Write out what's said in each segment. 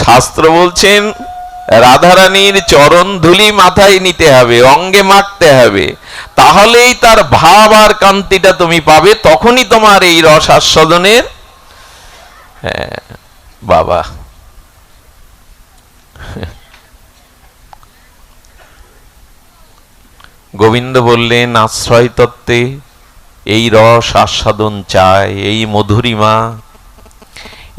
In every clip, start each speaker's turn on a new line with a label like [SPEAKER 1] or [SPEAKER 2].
[SPEAKER 1] শাস্ত্র বলছেন রাধারানীর চরণ ধুলি মাথায় নিতে হবে, অঙ্গে মাখতে হবে, তাহলেই তার ভাব আর কান্তিটা তুমি পাবে, তখনই তোমার এই রস আস্বাদনের বাবা। গোবিন্দ বললেন আশ্রয় তত্ত্বে এই রস আস্বাদন চায়, এই মধুরিমা,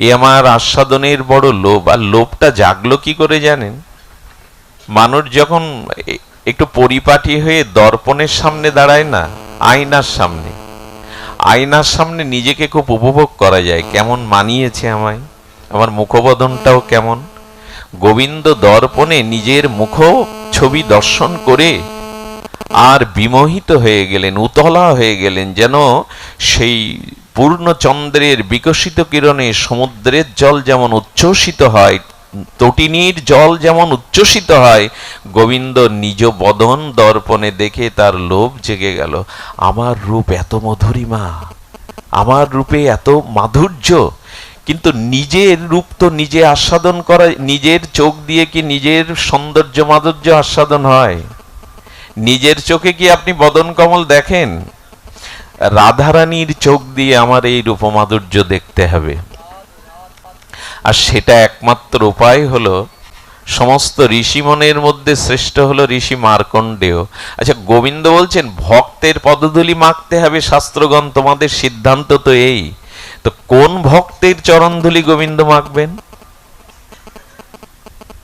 [SPEAKER 1] এ আমার আস্বাদনের বড় লোভ। আর লোভটা জাগলো কি করে জানেন? মানুষ যখন একটু পরিপাটি হয়ে দর্পণের সামনে দাঁড়ায় না, আয়নার সামনে, আয়নার সামনে নিজেকে খুব উপভোগ করা যায়, কেমন মানিয়েছে আমায়, আমার মুখবদনটাও কেমন। গোবিন্দ দর্পণে নিজের মুখ ছবি দর্শন করে আর বিমোহিত হয়ে গেলেন, উতলা হয়ে গেলেন, যেন সেই পূর্ণচন্দ্রের বিকশিত কিরণে সমুদ্রের জল যেমন উচ্ছ্বসিত হয়, তটিনীর জল যেমন উচ্ছ্বসিত হয়, গোবিন্দ নিজ বদন দর্পণে দেখে তার লোভ জেগে গেল। আমার রূপ এত মধুরিমা, আমার রূপে এত মাধুর্য, কিন্তু নিজের রূপ তো নিজে আস্বাদন করা, নিজের চোখ দিয়ে কি নিজের সৌন্দর্য মাধুর্য আস্বাদন হয়? নিজের চোখে কি আপনি বদন কমল দেখেন? রাধারানীর চোখ দিয়ে আমার এই রূপমাধুর্য দেখতে হবে। আর সেটা একমাত্র উপায় হলো, সমস্ত ঋষিমনের মধ্যে শ্রেষ্ঠ হলো ঋষি মার্কণ্ডেয়। আচ্ছা, গোবিন্দ বলছেন ভক্তের পদধূলি মাখতে হবে, শাস্ত্রগণ তোমাদের সিদ্ধান্ত তো এই। তো কোন ভক্তের চরণধূলি গোবিন্দ মাখবেন?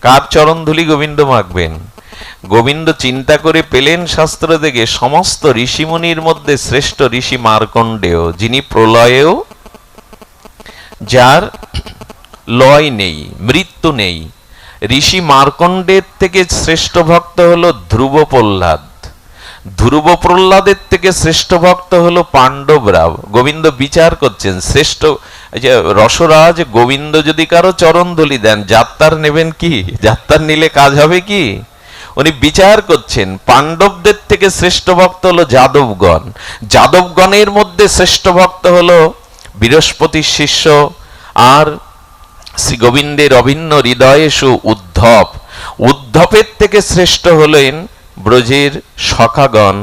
[SPEAKER 1] কার চরণধূলি গোবিন্দ মাখবেন? গোবিন্দ চিন্তা করে পেলেন শাস্ত্র থেকে সমস্ত ঋষিমুনির মধ্যে শ্রেষ্ঠ ঋষি মার্কণ্ডেয়, যিনি প্রলয়েও, যার লয় নেই, মৃত্যু নেই। ঋষি মার্কণ্ডের থেকে শ্রেষ্ঠ ভক্ত হলো ধ্রুব প্রহ্লাদ, ধ্রুব প্রহ্লাদের থেকে শ্রেষ্ঠ ভক্ত হলো পাণ্ডবরাও। গোবিন্দ বিচার করছেন শ্রেষ্ঠ রসরাজ গোবিন্দ যদি কারো চরণধূলি দেন, যাত্রার নেবেন কি? যাত্রার নিলে কাজ হবে কি? উনি বিচার করছেন পাণ্ডবদের থেকে শ্রেষ্ঠ ভক্ত হলো যাদবগণ, যাদবগণের মধ্যে শ্রেষ্ঠ ভক্ত হলো বৃহস্পতির শিষ্য আর শ্রী গোবিন্দের অভিন্ন হৃদয়েষু উদ্ধব, উদ্ধবের থেকে শ্রেষ্ঠ হলেন ব্রজের সখাগণ,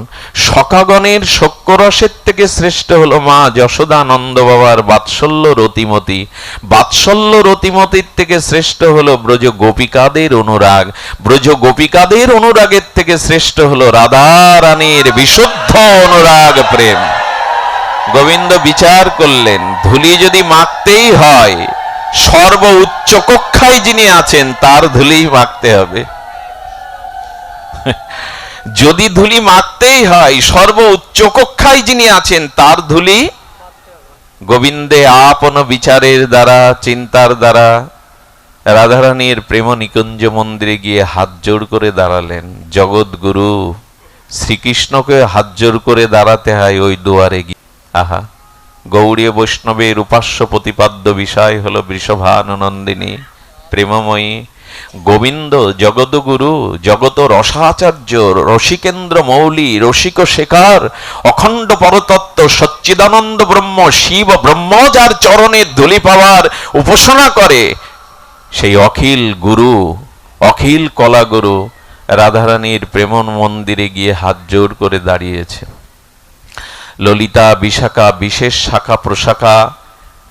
[SPEAKER 1] সখাগণের শক্যরসের থেকে শ্রেষ্ঠ হলো মা যশোদানন্দ বাবার বাৎসল্য রতিমতি, বাৎসল্য রতিমতির থেকে শ্রেষ্ঠ হলো ব্রজ গোপিকাদের অনুরাগ, ব্রজ গোপিকাদের অনুরাগের থেকে শ্রেষ্ঠ হলো রাধা রানীর বিশুদ্ধ অনুরাগ প্রেম। গোবিন্দ বিচার করলেন ধুলি যদি মাখতেই হয়, সর্ব উচ্চ কক্ষায় যিনি আছেন তার ধুলি মাখতে হবে। যদি ধুলি মাখতেই হয়, সর্ব উচ্চ কক্ষায় যিনি আছেন তার ধুলি। গোবিন্দে আপন বিচারের দ্বারা, চিন্তার দ্বারা রাধারানীর প্রেম নিকুঞ্জ মন্দিরে গিয়ে হাত জোড় করে দাঁড়ালেন। জগৎগুরু শ্রীকৃষ্ণকে হাত জোড় করে দাঁড়াতে হয় ওই দুয়ারে গিয়ে। আহা, গৌড়ীয় বৈষ্ণবের উপাস্য প্রতিপাদ্য বিষয় হলো বৃষভানুনন্দিনী প্রেমময়ী। গোবিন্দ জগৎগুরু, জগত রসাচার্য, রসিকেন্দ্র মৌলি, রসিক শেখার, অখণ্ড পরতত্ত্ব সচ্চিদানন্দ ব্রহ্ম শিব ব্রহ্ম, যার চরণে ধুলি পাওয়ার উপাসনা করে, সেই অখিল গুরু, অখিল কলা গুরু রাধারানীর প্রেমন মন্দিরে গিয়ে হাত জোড় করে দাঁড়িয়েছে। ললিতা বিশাখা, বিশেষ শাখা প্রশাখা,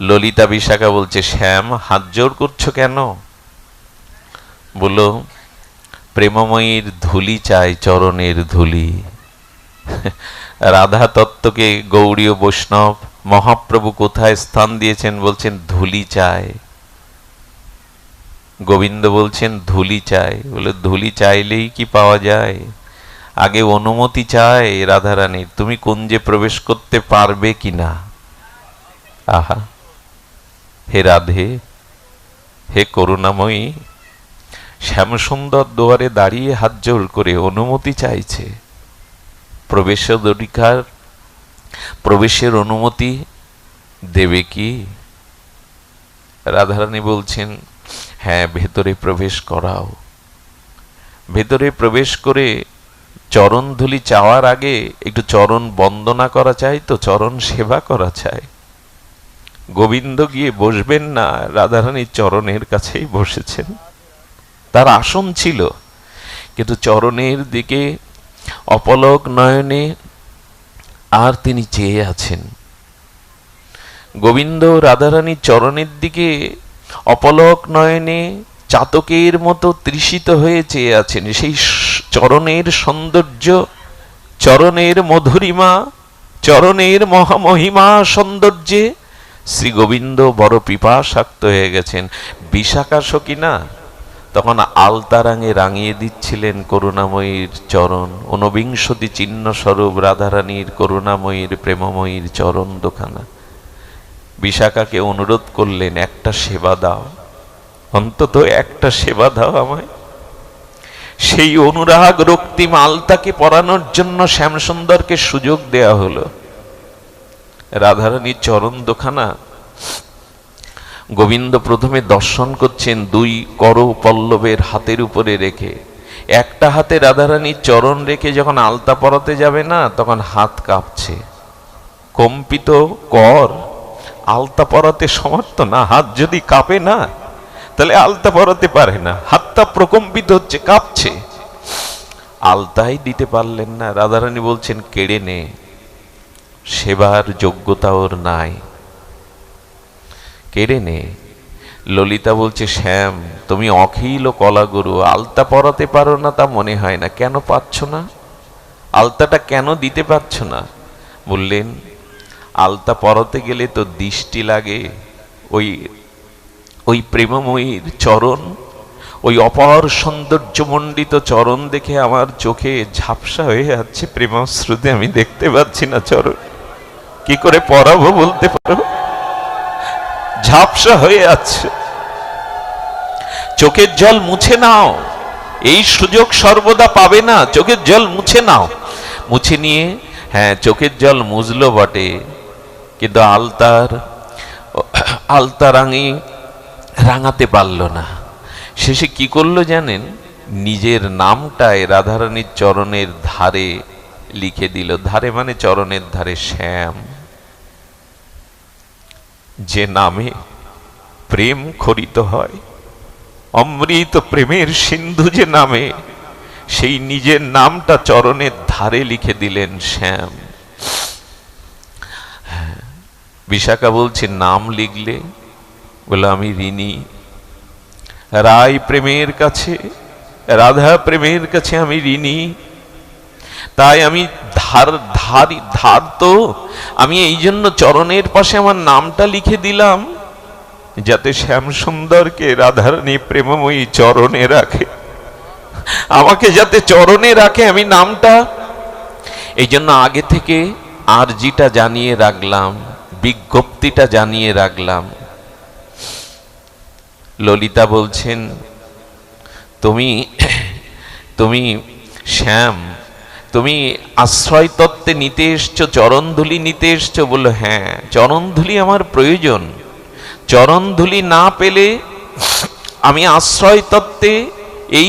[SPEAKER 1] ললিতা বিশাখা বলছে শ্যাম হাত জোড় করছো কেন? বলল প্রেমময়ীর ধুলি চাই, চরণের ধুলি। রাধা তত্ত্বকে গৌড়ীয় বৈষ্ণব মহাপ্রভু কোথায় স্থান দিয়েছেন? বলছেন ধুলি চায়। গোবিন্দ বলছেন ধুলি চাই। বলে ধুলি চাইলেই কি পাওয়া যায়? আগে অনুমতি চাই রাধারানীর, তুমি কুঞ্জে প্রবেশ করতে পারবে কিনা। আহা, হে রাধে, হে করুণাময়ী, শ্যামসুন্দর দুয়ারে দাঁড়িয়ে হাত জোড় করে অনুমতি চাইছে। প্রবেশের অধিকার, প্রবেশের অনুমতি দেবে কি? রাধারানী বলছেন হ্যাঁ, ভেতরে প্রবেশ করাও। ভেতরে প্রবেশ করে চরণ ধুলি চাওয়ার আগে একটু চরণ বন্দনা করা চাই, তো চরণ সেবা করা চাই। গোবিন্দ গিয়ে বসবেন না, রাধারানীর চরণের কাছেই বসেছেন। তার আসন ছিল, কিন্তু চরণের দিকে অপলক নয়নে আর তিনি চেয়ে আছেন। গোবিন্দ রাধারানীর চরণের দিকে অপলক নয়নে চাতকের মতো তৃষিত হয়ে চেয়ে আছেন। সেই চরণের সৌন্দর্য, চরণের মধুরিমা, চরণের মহামহিমা সৌন্দর্যে শ্রী গোবিন্দ বড় পিপাসাক্ত হয়ে গেছেন। বিশাখা সখী না তখন আলতা রাঙে রাঙিয়ে দিচ্ছিলেন করুণাময়ীর চরণ। ঊনবিংশতি চিহ্ন স্বরূপ রাধারানীর করুণাময়ীর প্রেমময়ীর চরণ দোখানা। বিশাখাকে অনুরোধ করলেন, একটা সেবা দাও, অন্তত একটা সেবা দাও আমায়। সেই অনুরাগ রক্তিম আলতাকে পরানোর জন্য শ্যামসুন্দরকে সুযোগ দেয়া হলো। রাধারানীর চরণ দোখানা গোবিন্দ প্রথমে দর্শন করছেন দুই কর পল্লবের হাতের উপরে রেখে। একটা হাতে রাধারানীর চরণ রেখে যখন আলতা পরাতে যাবে না, তখন হাত কাঁপছে। কম্পিত কর আলতা পরাতে সমর্থ না। হাত যদি কাঁপে না, তাহলে আলতা পরাতে পারে না। হাতটা প্রকম্পিত হচ্ছে, কাঁপছে, আলতাই দিতে পারলেন না। রাধারানী বলছেন, কেড়ে নে, সেবার যোগ্যতা ওর নাই, কেড়ে নে। ললিতা বলছে, শ্যাম তুমি অখিল কলাগুরু, আলতা পরাতে পারো না তা মনে হয় না, কেন পাচ্ছ না? আলতাটা কেন দিতে পারছ না? বললেন, আলতা পরাতে গেলে তো দৃষ্টি লাগে। ওই প্রেমময়ীর চরণ, ওই অপার সৌন্দর্যমণ্ডিত চরণ দেখে আমার চোখে ঝাপসা হয়ে যাচ্ছে প্রেমাশ্রুতে, আমি দেখতে পাচ্ছি না চরণ, কি করে পরাবো বলতে পারো? ঝাপসা হয়ে যাচ্ছে। চোখের জল মুছে নাও, এই সুযোগ সর্বদা পাবে না। চোখের জল মুছে নাও। মুছে নিয়ে, হ্যাঁ চোখের জল মুছলো বটে, কিন্তু আলতা রাঙাতে পারল না। শেষে কি করলো জানেন? নিজের নামটায় রাধারানীর চরণের ধারে লিখে দিল। ধারে মানে চরণের ধারে, শ্যাম। যে নামে প্রেম খরিত হয়, অমৃত প্রেমের সিন্ধু যে নামে, সেই নিজের নামটা চরণের ধারে লিখে দিলেন, শ্যাম। বিশাখা বলছে, নাম লিখলে? বলে, আমি ঋণী। রায় প্রেমের কাছে, রাধা প্রেমের কাছে আমি ঋণী। তাই আমি ধার তো আমি এই জন্য চরণের পাশে আমার নামটা লিখে দিলাম, যাতে শ্যামসুন্দরকে রাধারানী প্রেমময়ী চরণে রাখে, আমাকে যাতে চরণে রাখে, আমি নামটা। এই জন্য আগে থেকে আরজিটা জানিয়ে রাখলাম, বিজ্ঞপ্তিটা জানিয়ে রাখলাম। ললিতা বলছেন, তুমি শ্যাম, তুমি আশ্রয় তত্ত্বে নিতে এসছো, চরণধুলি নিতে এসছো? বললো, হ্যাঁ চরণধুলি আমার প্রয়োজন। চরণধুলি না পেলে আমি আশ্রয় তত্ত্বে এই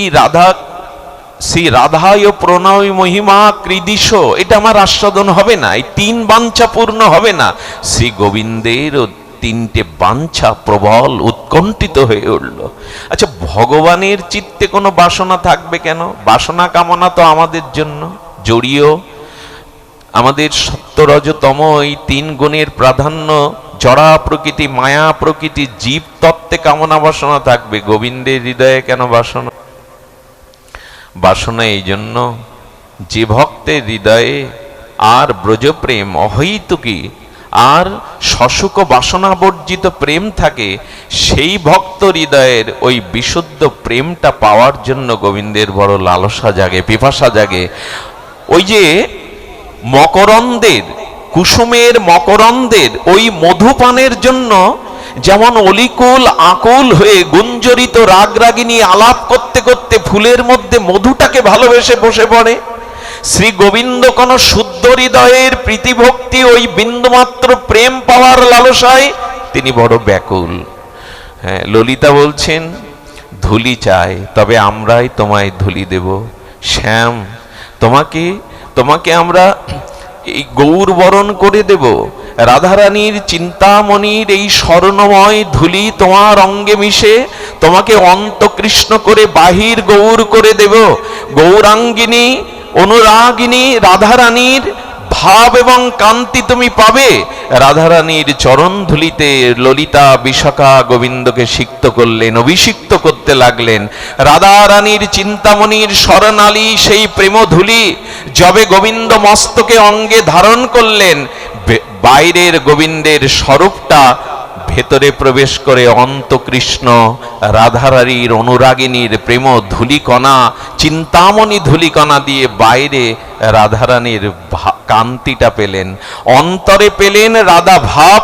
[SPEAKER 1] শ্রী রাধায় প্রণয় মহিমা কৃদিশ, এটা আমার আস্বাদন হবে না, এই তিন বাঞ্ছা পূর্ণ হবে না। শ্রী গোবিন্দের তিনটে বাঞ্ছা প্রবল উৎকণ্ঠিত হয়ে উঠল। আচ্ছা, ভগবানের চিত্তে কোনো বাসনা থাকবে কেন? বাসনা কামনা তো আমাদের জন্য জড়িয়ে, আমাদের সত্য রজতম এই তিন গুণের প্রাধান্য, জড়া প্রকৃতি, মায়া প্রকৃতি, জীব তত্ত্বে কামনা বাসনা থাকবে। গোবিন্দের হৃদয়ে কেন বাসনা? বাসনা এই জন্য, যে ভক্তের হৃদয়ে আর ব্রজপ্রেম অহৈতুকী আর সশুক বাসনা বর্জিত প্রেম থাকে, সেই ভক্ত হৃদয়ের ওই বিশুদ্ধ প্রেমটা পাওয়ার জন্য গোবিন্দের বড় লালসা জাগে, পিপাসা জাগে। ওই যে মকরন্দের, কুসুমের মকরন্দের ওই মধুপানের জন্য যেমন অলিকুল আকুল হয়ে গুঞ্জরিত রাগরাগিনী আলাপ করতে করতে ফুলের মধ্যে মধুটাকে ভালোবেসে বসে পড়ে, শ্রী গোবিন্দ কোন শুদ্ধ হৃদয়ের প্রীতিভক্তি, ওই বিন্দুমাত্র প্রেম পাওয়ার লালসায় তিনি বড় ব্যাকুল। হ্যাঁ, ললিতা বলছেন, ধুলি চাই, তবে আমরাই তোমায় ধুলি দেব। শ্যাম, তোমাকে আমরা এই গৌর বরণ করে দেব। রাধারানীর চিন্তামণির এই স্বর্ণময় ধূলি তোমার অঙ্গে মিশে তোমাকে অন্তকৃষ্ণ করে বাহির গৌর করে দেব। গৌরাঙ্গিনী অনুরাগিনী রাধারানীর ভাব এবং কান্তি তুমি পাবে। রাধারানীর চরণ ধুলিতে ললিতা বিশাখা গোবিন্দকে সিক্ত করলেন, অভিষিক্ত করতে লাগলেন। রাধারানীর চিন্তামণির স্বর্ণালী সেই প্রেমধুলি যবে গোবিন্দ মস্তকে অঙ্গে ধারণ করলেন, বাইরের গোবিন্দের স্বরূপটা ভেতরে প্রবেশ করে অন্তকৃষ্ণ রাধারানীর অনুরাগিনীর প্রেম ধূলিকণা, চিন্তামণি ধূলিকণা দিয়ে বাইরে রাধারানীর কান্তিটা পেলেন, অন্তরে পেলেন রাধা ভাব,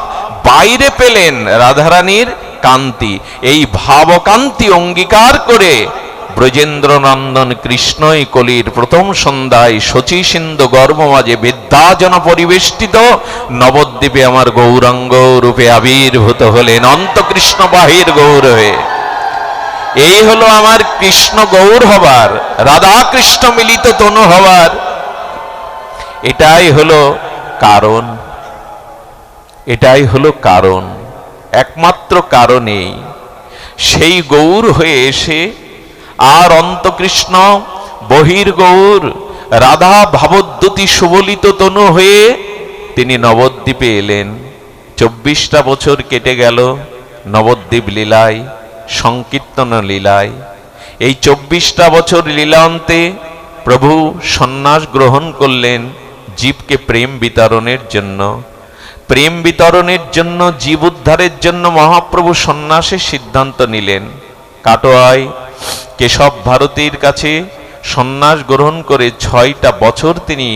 [SPEAKER 1] বাইরে পেলেন রাধারানীর কান্তি। এই ভাবকান্তি অঙ্গীকার করে ব্রজেন্দ্রনন্দন কৃষ্ণই কলির প্রথম সন্ধ্যায় শচী সিন্ধু গর্ভ মাঝে বিদ্যাজন পরিবেষ্টিত নবদ্বীপে আমার গৌরাঙ্গ রূপে আবির্ভূত হলেন, অন্তকৃষ্ণ বাহির গৌর হয়ে। এই হলো আমার কৃষ্ণ গৌর হবার, রাধা কৃষ্ণ মিলিত তনু হবার এটাই হলো কারণ, এটাই হলো কারণ, একমাত্র কারণেই সেই গৌর হয়ে এসে আর অন্তকৃষ্ণ বহির গৌর রাধা ভাবদ্যুতি সুবলিত তনু হয়ে তিনি নবদ্বীপে এলেন। 24টা বছর কেটে গেল নবদ্বীপ লীলায়, সংকীর্তন লীলায়। এই 24টা বছর লীলান্তে প্রভু সন্ন্যাস গ্রহণ করলেন জীবকে প্রেম বিতরণের জন্য। প্রেম বিতরণের জন্য, জীব উদ্ধারের জন্য মহাপ্রভু সন্ন্যাসের সিদ্ধান্ত নিলেন। কাটোয়ায় কেশব ভারতীর কাছে সন্ন্যাস গ্রহণ করে 6টা বছর তিনি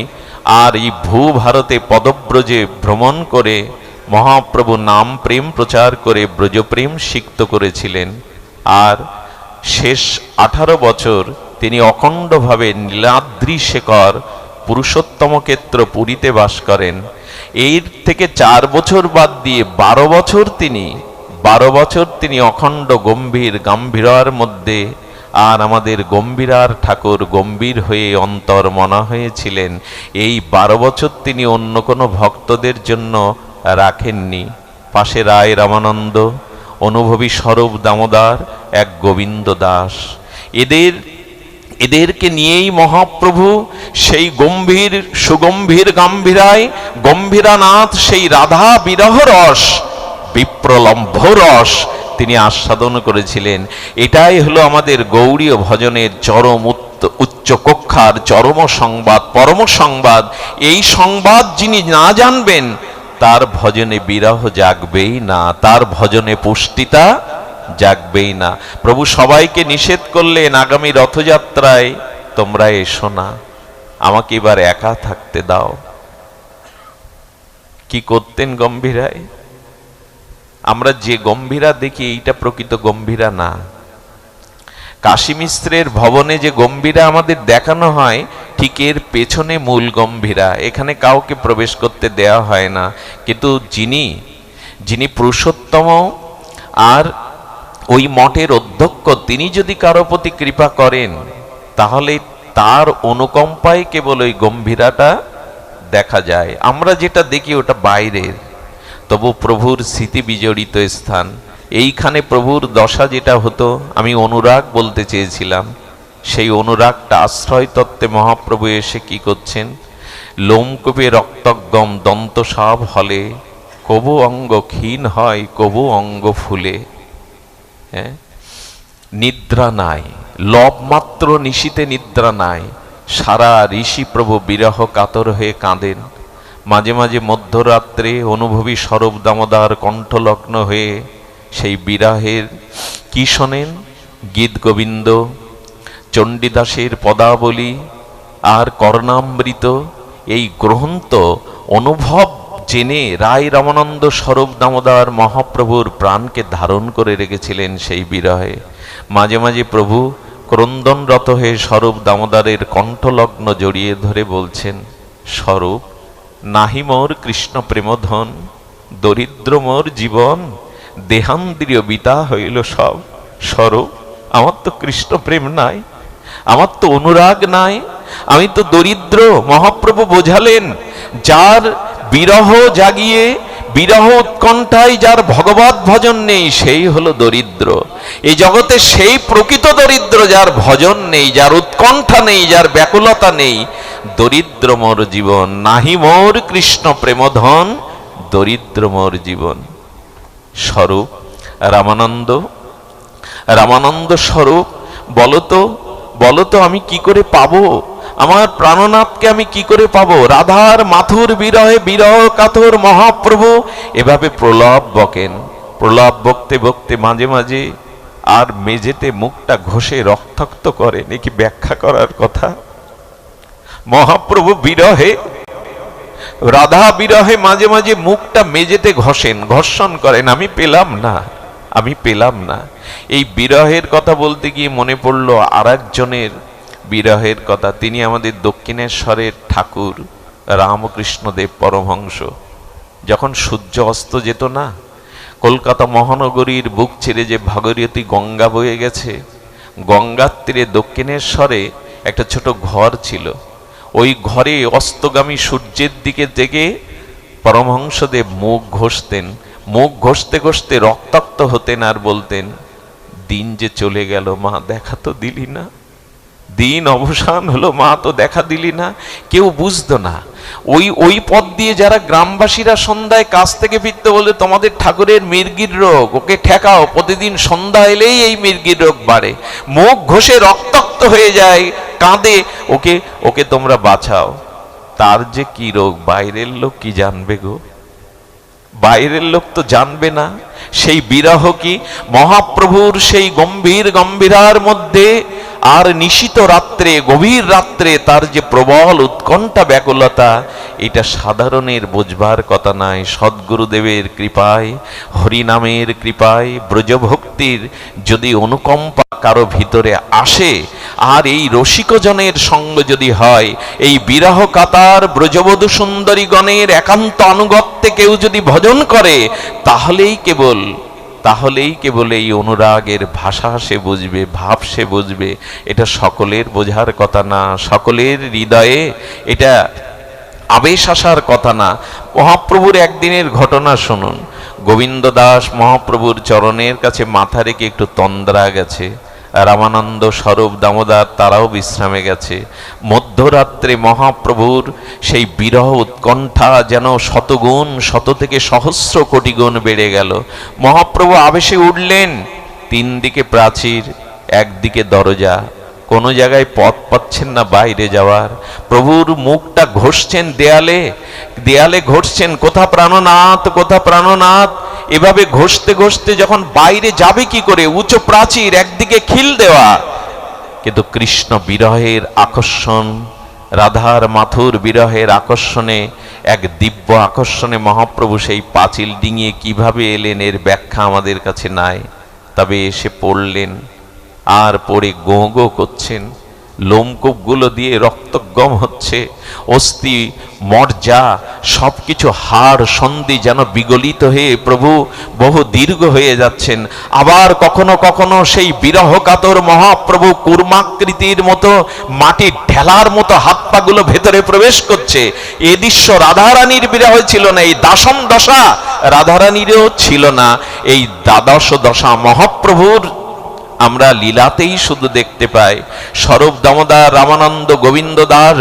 [SPEAKER 1] আর এই ভূ ভারতে পদব্রজে ভ্রমণ করে মহাপ্রভু নাম প্রেম প্রচার করে ব্রজপ্রেম সিক্ত করেছিলেন। আর শেষ 18 বছর তিনি অখণ্ডভাবে নীলাদ্রি শেখর পুরুষোত্তম ক্ষেত্র পুরীতে বাস করেন। এর থেকে 4 বছর বাদ দিয়ে 12 বছর তিনি অখণ্ড গম্ভীর গাম্ভীরার মধ্যে, আর আমাদের গম্ভীরার ঠাকুর গম্ভীর হয়ে অন্তর মনা হয়েছিলেন। এই 12 বছর তিনি অন্য কোনো ভক্তদের জন্য রাখেননি। পাশে রায় রামানন্দ, অনুভবী স্বরূপ দামোদর, এক গোবিন্দ দাস, এদেরকে নিয়েই মহাপ্রভু সেই গম্ভীর সুগম্ভীর গাম্ভীরায় গম্ভীরানাথ সেই রাধা বিরহ রস, বিপ্রলম্ভ রস তিনি আস্বাদন করেছিলেন। এটাই হলো আমাদের গৌড়ীয় ভজনের চরম উচ্চ কক্ষার চরম সংবাদ, পরম সংবাদ। এই সংবাদ যিনি না জানবেন তার ভজনে বিরহ জাগবেই না, তার ভজনে পুষ্টিতা জাগবেই না। প্রভু সবাইকে নিষেধ করলেন, আগামী রথযাত্রায় তোমরা এসো না, আমাকে এবার একা থাকতে দাও। কি করতেন গম্ভীরায়? আমরা যে গম্ভীরা দেখি এইটা প্রকৃত গম্ভীরা না। কাশী মিশ্রের ভবনে যে গম্ভীরা আমাদের দেখানো হয়, ঠিক এর পেছনে মূল গম্ভীরা। এখানে কাউকে প্রবেশ করতে দেয়া হয় না। কিন্তু যিনি পুরুষোত্তম আর ওই মঠের অধ্যক্ষ, তিনি যদি কারো প্রতি কৃপা করেন তাহলে তার অনুকম্পায় কেবল ওই গম্ভীরাটা দেখা যায়। আমরা যেটা দেখি ওটা বাইরের। তবু প্রভুর স্মৃতি বিজড়িত স্থান। এইখানে প্রভুর দশা যেটা হতো, আমি অনুরাগ বলতে চেয়েছিলাম, সেই অনুরাগটা আশ্রয় তত্ত্বে মহাপ্রভু এসে কি করছেন? লোমকূপে রক্তগম দন্তসাব হলে, কবু অঙ্গ ক্ষীণ হয় কবু অঙ্গ ফুলে। হ্যাঁ, নিদ্রা নাই, লবমাত্র নিশীতে নিদ্রা নাই। সারা ঋষি প্রভু বিরহ কাতর হয়ে কাঁদেন। মাঝে মাঝে মধ্যরাত্রে অনুভবী স্বরূপ দামোদর কণ্ঠলগ্ন হয়ে সেই বিরহের কি শোনেন? গীত গোবিন্দ, চণ্ডীদাসের পদাবলী আর কর্ণামৃত, এই গ্রন্থ অনুভব জেনে রায় রামানন্দ স্বরূপ দামোদর মহাপ্রভুর প্রাণকে ধারণ করে রেখেছিলেন সেই বিরহে। মাঝে মাঝে প্রভু ক্রন্দনরত হয়ে স্বরূপ দামোদরের কণ্ঠলগ্ন জড়িয়ে ধরে বলছেন, স্বরূপ নাহি মোর কৃষ্ণ প্রেমধন, দরিদ্র মোর জীবন, দেহান্দ্রিয় বিতা হইল সব। স্বরূপ আমার তো কৃষ্ণ প্রেম নাই, আমার তো অনুরাগ নাই, আমি তো দরিদ্র। মহাপ্রভু বোঝালেন, যার বিরহ জাগিয়ে বিরহ উৎকণ্ঠায় যার ভগবত ভজন নেই সেই হলো দরিদ্র। এই জগতে সেই প্রকৃত দরিদ্র যার ভজন নেই, যার উৎকণ্ঠা নেই, যার ব্যাকুলতা নেই। দরিদ্র মোর জীবন, নাহি মোর কৃষ্ণ প্রেমধন, দরিদ্র মোর জীবন। স্বরূপ রামানন্দ, রামানন্দ স্বরূপ বলতো আমি কি করে পাবো আমার প্রাণনাথকে, আমি কি করে পাবো? রাধার মাথুর বিরহে বিরহ কাতর মহাপ্রভু এভাবে প্রলাপ বকেন। প্রলাপ বকতে বকতে মাঝে মাঝে আর মেঝেতে মুখটা ঘষে রক্তাক্ত করেন। এ কি ব্যাখ্যা করার কথা? মহাপ্রভু বিরহে, রাধা বিরহে মাঝে মাঝে মুখটা মেঝেতে ঘষেন, ঘর্ষণ করেন। আমি পেলাম না, আমি পেলাম না। এই বিরহের কথা বলতে গিয়ে মনে পড়লো আর একজনের বিরহের কথা। তিনি আমাদের দক্ষিণেশ্বরের ঠাকুর রামকৃষ্ণদেব পরমহংস। যখন সূর্য অস্ত যেত না, কলকাতা মহানগরীর বুক ছেড়ে যে ভাগীরথী গঙ্গা বয়ে গেছে, গঙ্গার তীরে দক্ষিণেশ্বরে একটা ছোট ঘর ছিল। ওই ঘরে অস্তগামী সূর্যের দিকে থেকে পরমহংসদেব মুখ ঘষতেন। মুখ ঘষতে ঘষতে রক্তাক্ত হতেন আর বলতেন, দিন যে চলে গেল মা, দেখা তো দিলি না। দিন অবসান হলো মা, তো দেখা দিলি না। কেউ বুঝতো না। ওই পথ দিয়ে যারা গ্রামবাসীরা সন্ধ্যায় কাছ থেকে ফিরতে বলে, তোমাদের ঠাকুরের মির্গির রোগ, ওকে ঠেকাও, প্রতিদিন সন্ধ্যা এলেই এই মির্গির রোগ বাড়ে, মুখ ঘষে রক্তাক্ত হয়ে যায়, কাঁদে, ওকে ওকে তোমরা বাঁচাও। তার যে কি রোগ বাইরের লোক কি জানবে গো? বাইরের লোক তো জানবে না। সেই বিরহ কি মহাপ্রভুর সেই গম্ভীর গম্ভীরার মধ্যে আর নিশিত রাত্রে, গভীর রাত্রে তার যে প্রবল উৎকণ্ঠা ব্যাকুলতা, এটা সাধারণের বোঝবার কথা নয়। সদ্গুরুদেবের কৃপায়, হরিনামের কৃপায়, ব্রজভক্তির যদি অনুকম্পা কারো ভিতরে আসে, আর এই রসিকজনের সঙ্গ যদি হয়, এই বিরহ কাতার ব্রজবধূ সুন্দরী গণের একান্ত আনুগত্যে কেউ যদি ভজন করে, তাহলেই কেবল এই অনুরাগের ভাষা সে বুঝবে, ভাব সে বুঝবে। এটা সকলের বোঝার কথা না, সকলের হৃদয়ে এটা আবেশ আসার কথা না। মহাপ্রভুর একদিনের ঘটনা শুনুন। গোবিন্দ দাস মহাপ্রভুর চরণের কাছে মাথা রেখে একটু তন্দ্রা গেছে। রামানন্দ, স্বরূপ, দামোদর তারাও বিশ্রামে গেছে। মধ্যরাত্রে মহাপ্রভুর সেই বিরহ উৎকণ্ঠা যেন শতগুণ, শত থেকে সহস্র কোটি গুণ বেড়ে গেল। মহাপ্রভু আবেশে উঠলেন। তিন দিকে প্রাচীর, একদিকে দরজা, কোনো জায়গায় পথ পাচ্ছেন না বাইরে যাওয়ার। প্রভুর মুখটা ঘষছেন দেয়ালে, দেয়ালে ঘষছেন, কোথা প্রাণনাথ, কোথা প্রাণনাথ। এভাবে ঘষতে ঘষতে যখন বাইরে যাবে কি করে, উঁচু প্রাচীর, একদিকে খিল দেওয়া। কিন্তু কৃষ্ণ বিরহের আকর্ষণ, রাধার মাথুর বিরহের আকর্ষণে, এক দিব্য আকর্ষণে মহাপ্রভু সেই পাঁচিল ডিঙিয়ে কিভাবে এলেন এর ব্যাখ্যা আমাদের কাছে নাই। তবে এসে পড়লেন, আর পড়ে গো গো করছেন, লোমকূপগুলো দিয়ে রক্তগম হচ্ছে, অস্থি মর্যা সবকিছু হাড় সন্ধি যেন বিগলিত হয়ে প্রভু বহু দীর্ঘ হয়ে যাচ্ছেন। আবার কখনো কখনো সেই বিরহ কাতর মহাপ্রভু কুর্মাকৃতির মতো, মাটির ঢেলার মতো হাত পাগুলো ভেতরে প্রবেশ করছে। এ দৃশ্য রাধারানীর বিরহ ছিল না, এই দাসম দশা রাধারানীরও ছিল না, এই দ্বাদশ দশা মহাপ্রভুর আমরা লীলাতেই শুধু দেখতে পাই। স্বরূপ, দামোদর, রামানন্দ, গোবিন্দ দাস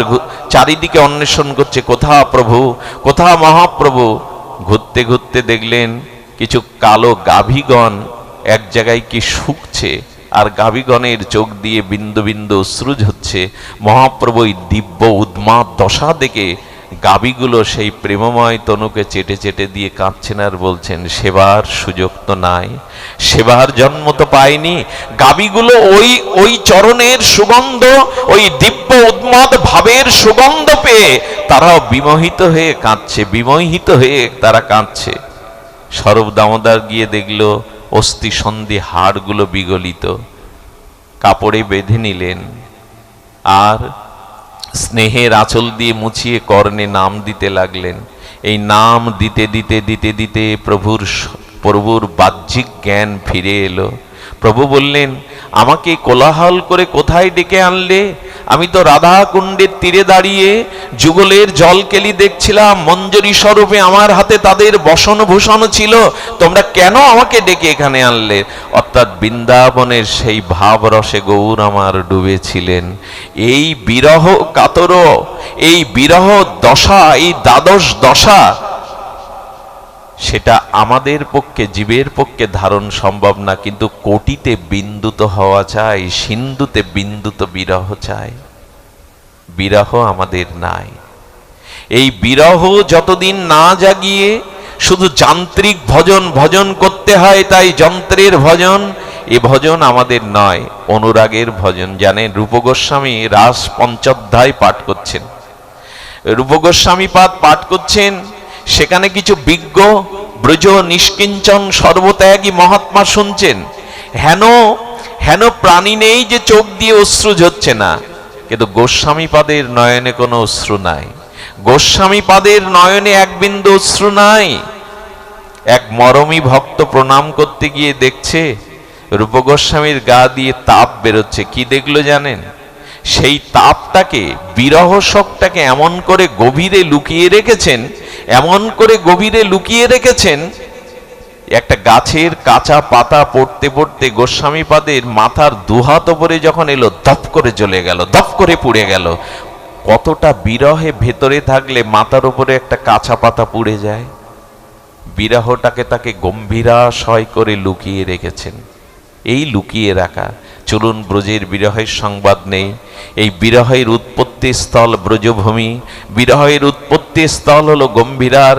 [SPEAKER 1] চারিদিকে অন্বেষণ করছে, কোথা প্রভু, কোথা মহাপ্রভু। ঘুরতে ঘুরতে দেখলেন কিছু কালো গাভীগণ এক জায়গায় কি শুকছে, আর গাভীগণের চোখ দিয়ে বিন্দু বিন্দু অশ্রু ঝরছে। মহাপ্রভু দিব্য উন্মাদ দশা দেখে গাভীগুলো সেই প্রেমময় তনুকে চেটে চেটে দিয়ে কাঁদছেন আর বলছেন, সেবার সুযোগ তো নাই, সেবার জন্ম তো পায়নি। গাভীগুলো ওই চরণের সুগন্ধ, ওই দিব্য উন্মাদ ভাবের সুগন্ধ পেয়ে তারাও বিমোহিত হয়ে কাঁদছে, বিমোহিত হয়ে তারা কাঁদছে। স্বরূপ, দামোদর গিয়ে দেখলো অস্থি সন্ধি হাড়গুলো বিগলিত, কাপড়ে বেঁধে নিলেন, আর স্নেহের আঁচল দিয়ে মুছিয়ে কর্ণে নাম দিতে লাগলেন। এই নাম দিতে দিতে দিতে দিতে প্রভুর বাহ্যিক জ্ঞান ফিরে এলো। প্রভু বললেন, আমাকে কোলাহল করে কোথায় ডেকে আনলে? আমি তো রাধা কুণ্ডের তীরে দাঁড়িয়ে যুগলের জলকেলি দেখছিলাম, মঞ্জরি স্বরূপে আমার হাতে তাদের বসন ভূষণ ছিল, তোমরা কেন আমাকে ডেকে এখানে আনলে? অর্থাৎ বৃন্দাবনের সেই ভাব রসে গৌর আমার ডুবেছিলেন। এই বিরহ কাতর, এই বিরহ দশা, এই দ্বাদশ দশা, সেটা আমাদের পক্ষে, জীবের পক্ষে ধারণ সম্ভব না, কিন্তু কোটিতে বিন্দুত হওয়া চাই, সিন্ধুতে বিন্দুত বিরহ চাই। বিরহ আমাদের নাই। এই বিরহ যতদিন না জাগিয়ে শুধু যান্ত্রিক ভজন ভজন করতে হয়, তাই যন্ত্রের ভজন, এ ভজন আমাদের নয়, অনুরাগের ভজন। জানেন, রূপ গোস্বামী রাস পঞ্চধ্যায় পাঠ করছেন, রূপ গোস্বামী পাঠ করছেন, সেখানে কিছু বিজ্ঞ ব্রজ নিষ্কিঞ্চন সর্বত্যাগী মহাত্মা শুনছেন। হেন হেন প্রাণী নেই যে চোখ দিয়ে অশ্রু ঝরছে না, কিন্তু গোস্বামী পাদের নয়নে কোনো অশ্রু নাই, গোস্বামী পাদের নয়নে এক বিন্দু অশ্রু নাই। এক মরমী ভক্ত প্রণাম করতে গিয়ে দেখছে রূপ গোস্বামীর গা দিয়ে তাপ বেরোচ্ছে। কি দেখলো জানেন? সেই তাপটাকে, বিরহ শোকটাকে এমন করে গভীরে লুকিয়ে রেখেছেন, এমন করে গভীরে লুকিয়ে রেখেছেন, একটা গাছের কাঁচা পাতা পড়তে পড়তে গোস্বামী পাদের মাথার দুহাত উপরে যখন এলো, দপ করে জ্বলে গেল, দপ করে পুড়ে গেল। কতটা বিরহে ভেতরে থাকলে মাথার উপরে একটা কাঁচা পাতা পুড়ে যায়? বিরহটাকে তাকে গম্ভীরাশয় করে লুকিয়ে রেখেছেন। এই লুকিয়ে রাখা, চলুন ব্রজের বিরহের সংবাদ নেই। এই বিরহের উৎপত্তি স্থল ব্রজভূমি, বিরহের উৎপত্তি স্থল হলো গম্ভীরার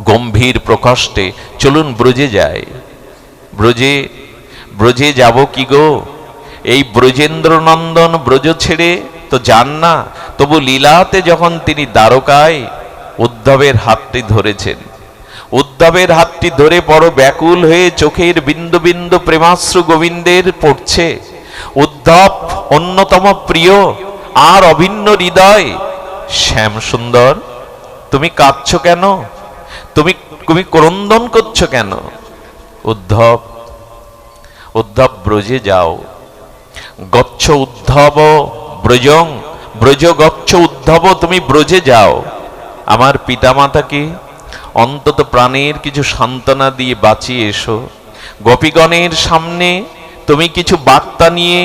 [SPEAKER 1] গম্ভীর প্রকষ্টে। চলুন ব্রজে যাই। ব্রজে যাব কি গো? এই ব্রজেন্দ্র নন্দন ব্রজ ছেড়ে তো যান না, তবু লীলাতে যখন তিনি দ্বারকায় উদ্ধবের হাতটি ধরেছেন, উদ্ধবের হাতটি ধরে বড় ব্যাকুল হয়ে চোখের বিন্দু বিন্দু প্রেমাশ্রু গোবিন্দের পড়ছে। উদ্ধব অন্যতম প্রিয় আর অভিন্ন হৃদয়, শ্যাম সুন্দর তুমি কাঁদছো কেন? তুমি ক্রন্দন করছো কেন? উদ্ধব ব্রজে যাও, গচ্ছ উদ্ধব ব্রজং, ব্রজ গচ্ছ উদ্ধব, তুমি ব্রজে যাও। আমার পিতামাতাকে অন্তত প্রাণের কিছু সান্ত্বনা দিয়ে বাঁচিয়ে এসো। গোপীগণের সামনে তুমি কিছু বার্তা নিয়ে,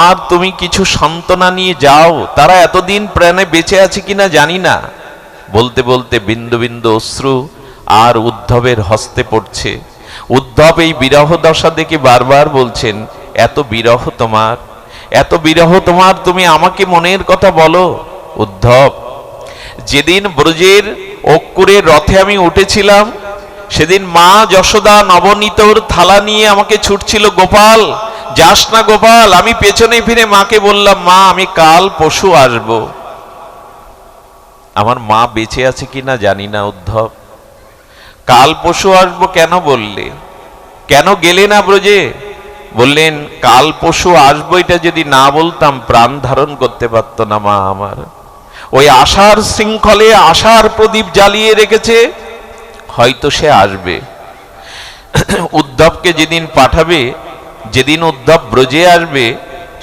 [SPEAKER 1] আর তুমি কিছু সান্ত্বনা নিয়ে যাও। তারা এতদিন প্রাণে বেঁচে আছে কিনা জানি না। বলতে বলতে বিন্দু বিন্দু অশ্রু আর উদ্ধবের হস্তে পড়ছে। উদ্ধব এই বিরহ দশা দেখে বারবার বলছেন, এত বিরহ তোমার, এত বিরহ তোমার, তুমি আমাকে মনের কথা বলো। উদ্ধব, যেদিন ব্রজের অক্কুরের রথে আমি উঠেছিলাম, সেদিন মা যশোদা নবনীতর থালা নিয়ে আমাকে ছুটছিল, গোপাল যাস না গোপাল। আমি পেছনে ফিরে মাকে বললাম, মা আমি কাল পশু আসব। আমার মা বেঁচে আছে কিনা জানি না। উদ্ধব, কাল পশু আসবো কেন বললে? কেন গেলে না ব্রজে? বললেন, কাল পশু আসবো এটা যদি না বলতাম প্রাণ ধারণ করতে পারতো না মা আমার। ওই আশার শৃঙ্খলে আশার প্রদীপ জ্বালিয়ে রেখেছে, হয়তো সে আসবে। উদ্ধবকে যেদিন পাঠাবে, যেদিন উদ্ধব ব্রজে আসবে,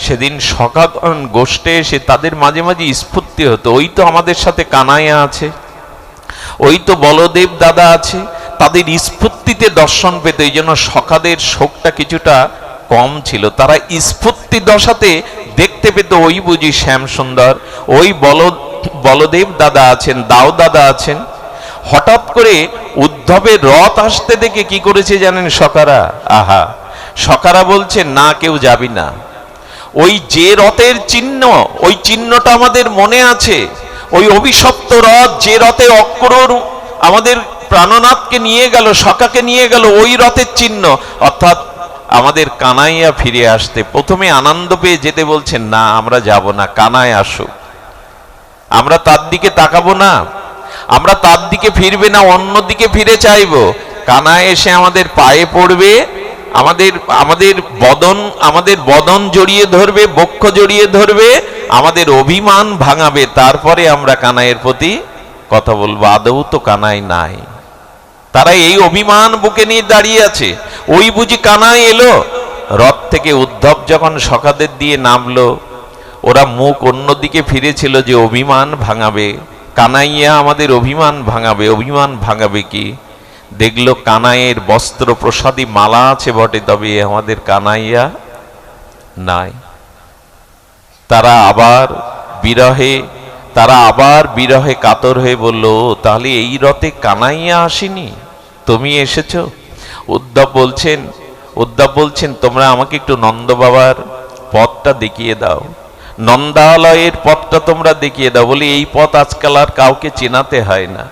[SPEAKER 1] সেদিন সখাগণ গোষ্ঠে এসে তাদের মাঝে মাঝে স্ফূর্তি হতো, ওই তো আমাদের সাথে কানাইয়া আছে, ওই তো বলদেব দাদা আছে, তাদের স্ফূর্তিতে দর্শন পেত। এই জন্য সখাদের শোকটা কিছুটা কম ছিল। তারা স্ফূর্তি দশাতে দেখতে পেত, ওই বুঝি শ্যাম সুন্দর, ওই বলদেব দাদা আছেন, দাও দাদা আছেন। হঠাৎ করে উদ্ধবের রথ আসতে দেখে কি করেছে জানেন সখারা? আহা, সখারা বলছে, না কেউ যাবি না। ওই যে রথের চিহ্ন, ওই চিহ্নটা আমাদের মনে আছে। ওই অভিশপ্ত রথ, যে রথে অক্রুর আমাদের প্রাণনাথকে নিয়ে গেল, সখাকে নিয়ে গেল, ওই রথের চিহ্ন। অর্থাৎ আমাদের কানাইয়া ফিরে আসতে প্রথমে আনন্দ পেয়ে যেতে বলছেন, না আমরা যাব না, কানাই আসুক, আমরা তার দিকে তাকাবো না, আমরা তার দিকে ফিরবে না, অন্য দিকে ফিরে চাইবো। কানাই এসে আমাদের পায়ে পড়বে, আমাদের বদন জড়িয়ে ধরবে, বক্ষ জড়িয়ে ধরবে, আমাদের অভিমান ভাঙাবে, তারপরে আমরা কানাইয়ের প্রতি কথা বলবো। আদৌ তো কানাই নাই। তারা এই অভিমান বুকে নিয়ে দাঁড়িয়ে আছে। ওই বুঝি কানাই এলো। রথ থেকে উদ্ধব যখন সখাদের দিয়ে নামলো, ওরা মুখ অন্যদিকে ফিরেছিল যে অভিমান ভাঙাবে, কানাইয়া আমাদের অভিমান ভাঙাবে। অভিমান ভাঙাবে কি? দেখলো কানাইয়ের বস্ত্র প্রসাদী মালা আছে বটে, তবে আমাদের কানাইয়া নাই। তারা আবার বিরহে কাতর হয়ে বলল, তাহলে এই রথে কানাইয়া আসেনি, তুমি এসেছো? উদ্ধব বলছেন তোমরা আমাকে একটু নন্দ বাবার পথটা দেখিয়ে দাও, নন্দালয়ের পথটা তোমরা দেখিয়ে দাও। বলি এই পথ আজকাল আর কাউকে চেনাতে হয় না।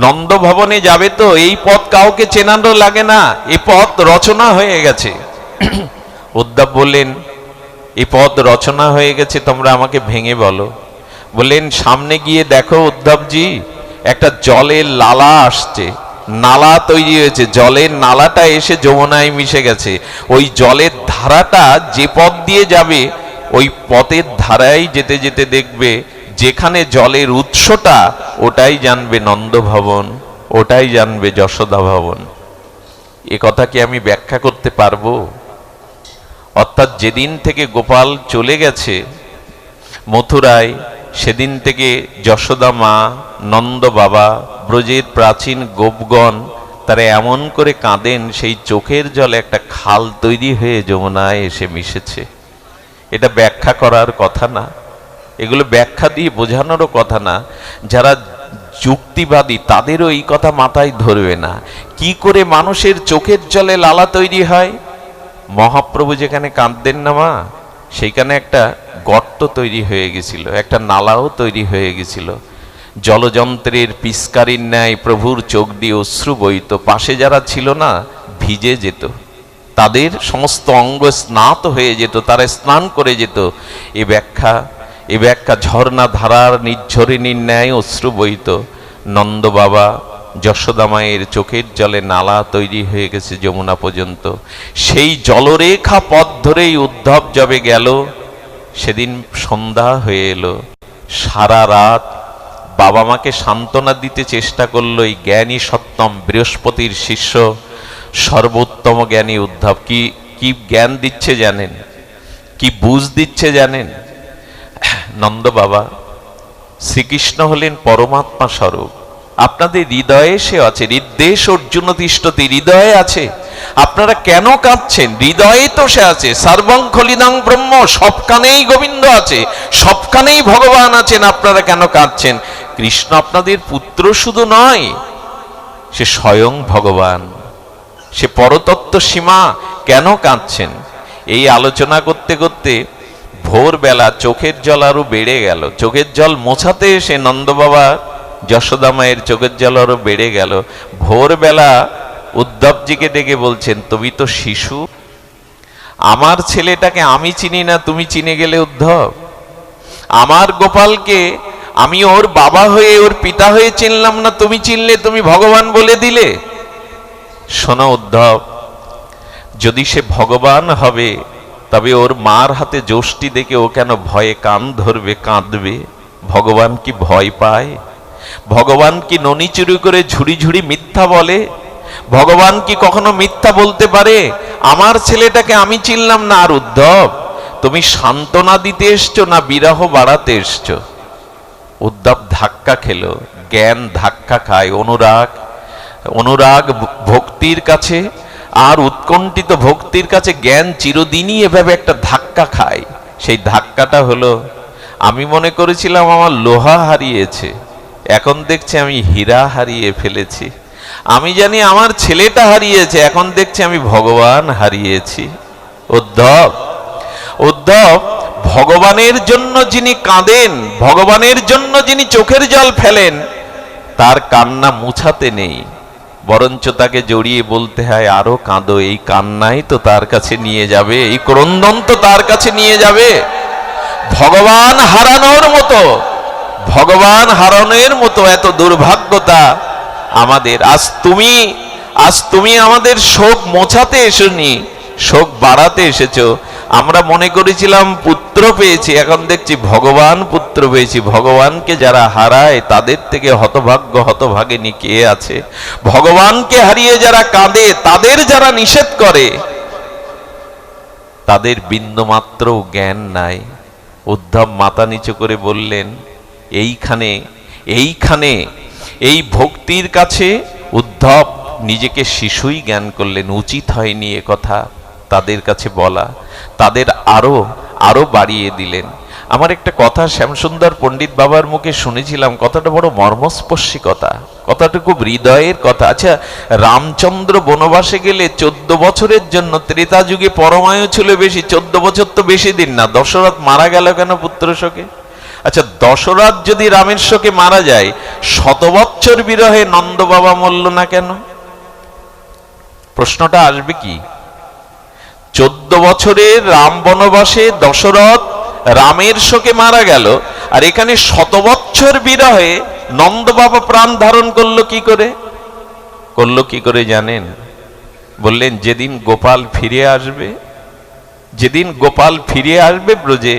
[SPEAKER 1] নন্দ ভবনে যাবে তো এই পথ কাউকে চেনানো লাগে না, এই পথ রচনা হয়ে গেছে। উদ্ধব বললেন এই পথ রচনা হয়ে গেছে, তোমরা আমাকে ভেঙে বলো। বললেন সামনে গিয়ে দেখো উদ্ধবজি, একটা জলের লালা আসছে, নালা তৈরি হয়েছে, জলের নালাটা এসে যমুনায় মিশে গেছে। ওই জলের ধারাটা যে পথ দিয়ে যাবে, ওই পথের ধারায় যেতে যেতে দেখবে যেখানে জলের উৎসটা, ওটাই জানবে নন্দভবন, ওটাই জানবে যশোদা ভবন। এ কথা কি আমি ব্যাখ্যা করতে পারবো? অর্থাৎ যেদিন থেকে গোপাল চলে গেছে মথুরায়, সেদিন থেকে যশোদা মা, নন্দ বাবা, ব্রজের প্রাচীন গোপগণ তারা এমন করে কাঁদেন, সেই চোখের জলে একটা খাল তৈরি হয়ে যমুনায় এসে মিশেছে। এটা ব্যাখ্যা করার কথা না, এগুলো ব্যাখ্যা দিয়ে বোঝানোরও কথা না। যারা যুক্তিবাদী তাদেরও এই কথা মাথায় ধরবে না। কি করে মানুষের চোখের জলে লালা তৈরি হয়? মহাপ্রভু যেখানে কাঁদতেন না মা, সেইখানে একটা গর্ত তৈরি হয়ে গেছিল, একটা নালাও তৈরি হয়ে গেছিল। জলযন্ত্রের পিস্কারির ন্যায় প্রভুর চোখ দিয়ে অশ্রু বইত, পাশে যারা ছিল না ভিজে যেত, তাদের সমস্ত অঙ্গ স্নাত হয়ে যেত, তারা স্নান করে যেত। এ ব্যাখ্যা ঝর্ণা ধারার নির্ঝরিণীর ন্যায় অশ্রু বইত। নন্দ বাবা যশোদা মায়ের চোখের জলে নালা তৈরি হয়ে গেছে যমুনা পর্যন্ত। সেই জলরেখা পথ ধরেই উদ্ধব যবে গেল, সেদিন সন্ধ্যা হয়ে এলো। সারা রাত বাবা মাকে সান্ত্বনা দিতে চেষ্টা করলো এই জ্ঞানী সত্যম বৃহস্পতির শিষ্য সর্বোত্তম জ্ঞানী উদ্ধব। কি জ্ঞান দিচ্ছে জানেন, কি বুঝ দিচ্ছে জানেন? নন্দ বাবা, শ্রীকৃষ্ণ হলেন পরমাত্মা স্বরূপ, আপনাদের হৃদয়ে সে আছে। হৃদ্দেশ অর্জুন তিষ্ঠতি, হৃদয়ে আছে। আপনারা কেন কাঁদছেন? হৃদয়ে তো সে আছে। সর্বং খলিদং ব্রহ্ম, সবখানেই গোবিন্দ আছে, সবখানেই ভগবান আছেন, আপনারা কেন কাঁদছেন? কৃষ্ণ আপনাদের পুত্র শুধু নয়, সে স্বয়ং ভগবান, সে পরতত্ত্ব সীমা, কেন কাঁদছেন? এই আলোচনা করতে করতে ভোরবেলা চোখের জল আরো বেড়ে গেল। চোখের জল মোছাতে এসে নন্দ বাবা যশোদা মায়ের চোখের জল আরো বেড়ে গেল। ভোরবেলা উদ্ধবজিকে ডেকে বলছেন, তুমি তো শিশু, আমার ছেলেটাকে আমি চিনি না, তুমি চিনে গেলে উদ্ধব? আমার গোপালকে আমি ওর বাবা হয়ে, ওর পিতা হয়ে চিনলাম না, তুমি চিনলে, তুমি ভগবান বলে দিলে। শোনো উদ্ধব, যদি সে ভগবান হবে, তবে ওর মার হাতে যষ্টি দেখে ও কেন ভয়ে কান ধরবে, কাঁদবে? ভগবান কি ভয় পায়? ভগবান কি ননি চুরি করে ঝুড়ি ঝুড়ি মিথ্যা বলে? ভগবান কি কখনো মিথ্যা বলতে পারে? আমার ছেলেটাকে আমি চিনলাম না। আর উদ্ধব, তুমি সান্ত্বনা দিতে এসছো না বিরহ বাড়াতে এসছো? উদ্ধব ধাক্কা খেলো, জ্ঞান ধাক্কা খায়। অনুরাগ ভক্তির কাছে আর উৎকণ্ঠিত ভক্তির কাছে জ্ঞান চিরদিনই এভাবে একটা ধাক্কা খায়। সেই ধাক্কাটা হলো, আমি মনে করেছিলাম আমার লোহা হারিয়েছে, এখন দেখছি আমি হীরা হারিয়ে ফেলেছি। আমি জানি আমার ছেলেটা হারিয়েছে, এখন দেখছি আমি ভগবান হারিয়েছি। উদ্ধব, ভগবানের জন্য যিনি কাঁদেন, ভগবানের জন্য যিনি চোখের জল ফেলেন, তার কান্না মুছাতে নেই, বরঞ্চ তাকে জড়িয়ে বলতে হয় আরো কাঁদো। এই কান্নাই তো তার কাছে নিয়ে যাবে, এই ক্রন্দন তো তার কাছে নিয়ে যাবে। ভগবান হারানোর মতো এত দুর্ভাগ্যতা আমাদের। আজ তুমি আমাদের শোক মোছাতে এসোনি, শোক বাড়াতে এসেছো। আমরা মনে করেছিলাম পুত্র পেয়েছি, এখন দেখছি ভগবান পুত্র পেয়েছি। ভগবানকে যারা হারায় তাদের থেকে হতভাগিনী কে আছে? ভগবানকে হারিয়ে যারা কাঁদে, তাদের যারা নিষেধ করে, তাদের বিন্দুমাত্র জ্ঞান নাই। উদ্ধব মাথা নিচু করে বললেন, এইখানে এইখানে এই ভক্তির কাছে উদ্ধব নিজেকে শিশুই জ্ঞান করলেন। উচিত হয়নি এ কথা তাদের কাছে বলা, তাদের আরো আরো বাড়িয়ে দিলেন। আমার একটা কথা শ্যামসুন্দর পণ্ডিত বাবার মুখে শুনেছিলাম, কথাটা বড় মর্মস্পর্শী কথা, কথাটা খুব হৃদয়ের কথা। আচ্ছা, রামচন্দ্র বনবাসে গেলে 14 বছরের জন্য, ত্রেতা যুগে পরমায়ু ছিল বেশি, 14 বছর তো বেশি দিন না। দশরথ মারা গেল কেন পুত্র শোকে? আচ্ছা, দশরথ যদি রামের শোকে মারা যায়, 100 বছর বিরহে নন্দ বাবা মরল না কেন? প্রশ্নটা আসবে কি? 14 বছরের রাম বনবাসে দশরথ রামের শোকে মারা গেল, আর এখানে 100 বছর বিরহে নন্দ বাবা প্রাণ ধারণ করলো কি করে? করলো কি করে জানেন? বললেন, যেদিন গোপাল ফিরে আসবে, যেদিন গোপাল ফিরে আসবে ব্রজে,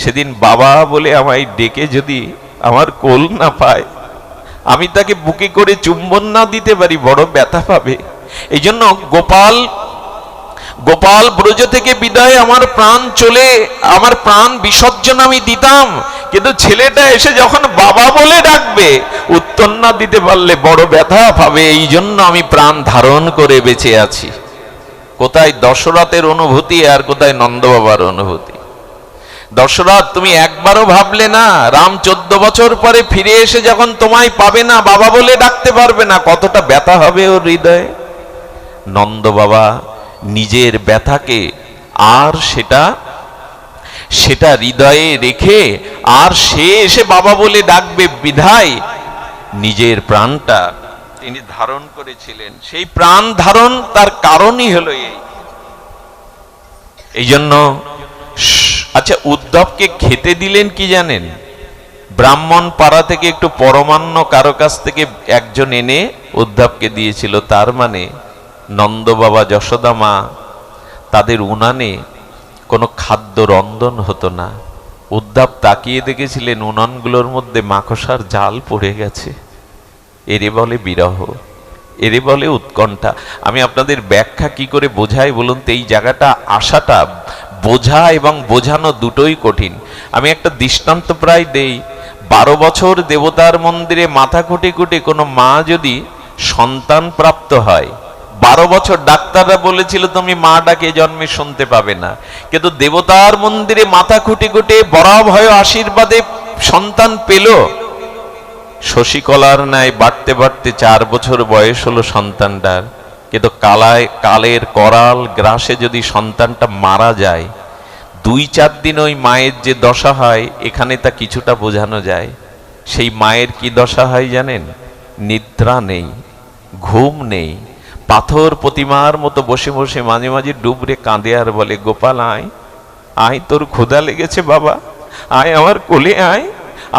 [SPEAKER 1] সেদিন বাবা বলে আমায় ডেকে যদি আমার কোল না পায়, আমি তাকে বুকে করে চুম্বন না দিতে পারি, বড় ব্যথা পাবে। এই জন্য গোপাল গোপাল ব্রজ থেকে বিদায় আমার প্রাণ চলে, আমার প্রাণ বিসর্জন আমি দিতাম, কিন্তু ছেলেটা এসে যখন বাবা বলে ডাকবে, উত্তর না দিতে পারলে বড় ব্যথা পাবে। এই জন্য আমি প্রাণ ধারণ করে বেঁচে আছি। কোথায় দশরথের অনুভূতি আর কোথায় নন্দ বাবার অনুভূতি? দশরথ, তুমি একবারও ভাবলে না রাম 14 বছর পরে ফিরে এসে যখন তোমায় পাবে না, বাবা বলে ডাকতে পারবে না, কতটা ব্যথা হবে ওর হৃদয়ে? নন্দ বাবা নিজের ব্যথাকে আর সেটা হৃদয়ে রেখে, আর সে এসে বাবা বলে ডাকবে বিধায় নিজের প্রাণটা তিনি ধারণ করেছিলেন। সেই প্রাণ ধারণ তার কারণই হলো এই জন্য। আচ্ছা, উদ্ধবকে খেতে দিলেন কি জানেন? ব্রাহ্মণ পাড়া থেকে একটু পরমান্ন কারো কাছ থেকে একজন এনে উদ্ধবকে দিয়েছিল। তার মানে নন্দ বাবা যশোদা মা তাদের উনানে কোনো খাদ্য রন্ধন হতো না। উদ্ধব তাকিয়ে দেখেছিলেন উনানগুলোর মধ্যে মাকড়সার জাল পড়ে গেছে। এরে বলে বিরহ, এরে বলে উৎকণ্ঠা। আমি আপনাদের ব্যাখ্যা কি করে বোঝাই বলুন তো? এই জায়গাটা আসাটা, বোঝা এবং বোঝানো দুটোই কঠিন। আমি একটা দৃষ্টান্ত প্রায় দেই। 12 বছর দেবতার মন্দিরে মাথা কুটে কুটে কোনো মা যদি সন্তান প্রাপ্ত হয়, 12 বছর ডাক্তাররা বলেছিল তুমি মা ডাকে জন্মে শুনতে পাবে না, কিন্তু দেবতার মন্দিরে মাথা খুঁটে খুঁটে বরাভয় আশীর্বাদে সন্তান পেল। শশীকলার ন্যায় বাড়তে বাড়তে 4 বছর বয়স হলো সন্তানটার, কিন্তু কালের করাল গ্রাসে যদি সন্তানটা মারা যায়, 2-4 দিন ওই মায়ের যে দশা হয়, এখানে তা কিছুটা বোঝানো যায়। সেই মায়ের কি দশা হয় জানেন? নিদ্রা নেই, ঘুম নেই, পাথর প্রতিমার মতো বসে বসে মাঝে মাঝে ডুবরে কাঁদে আর বলে, গোপাল আয়, আয়, তোর ক্ষুধা লেগেছে বাবা, আয় আমার কোলে আয়,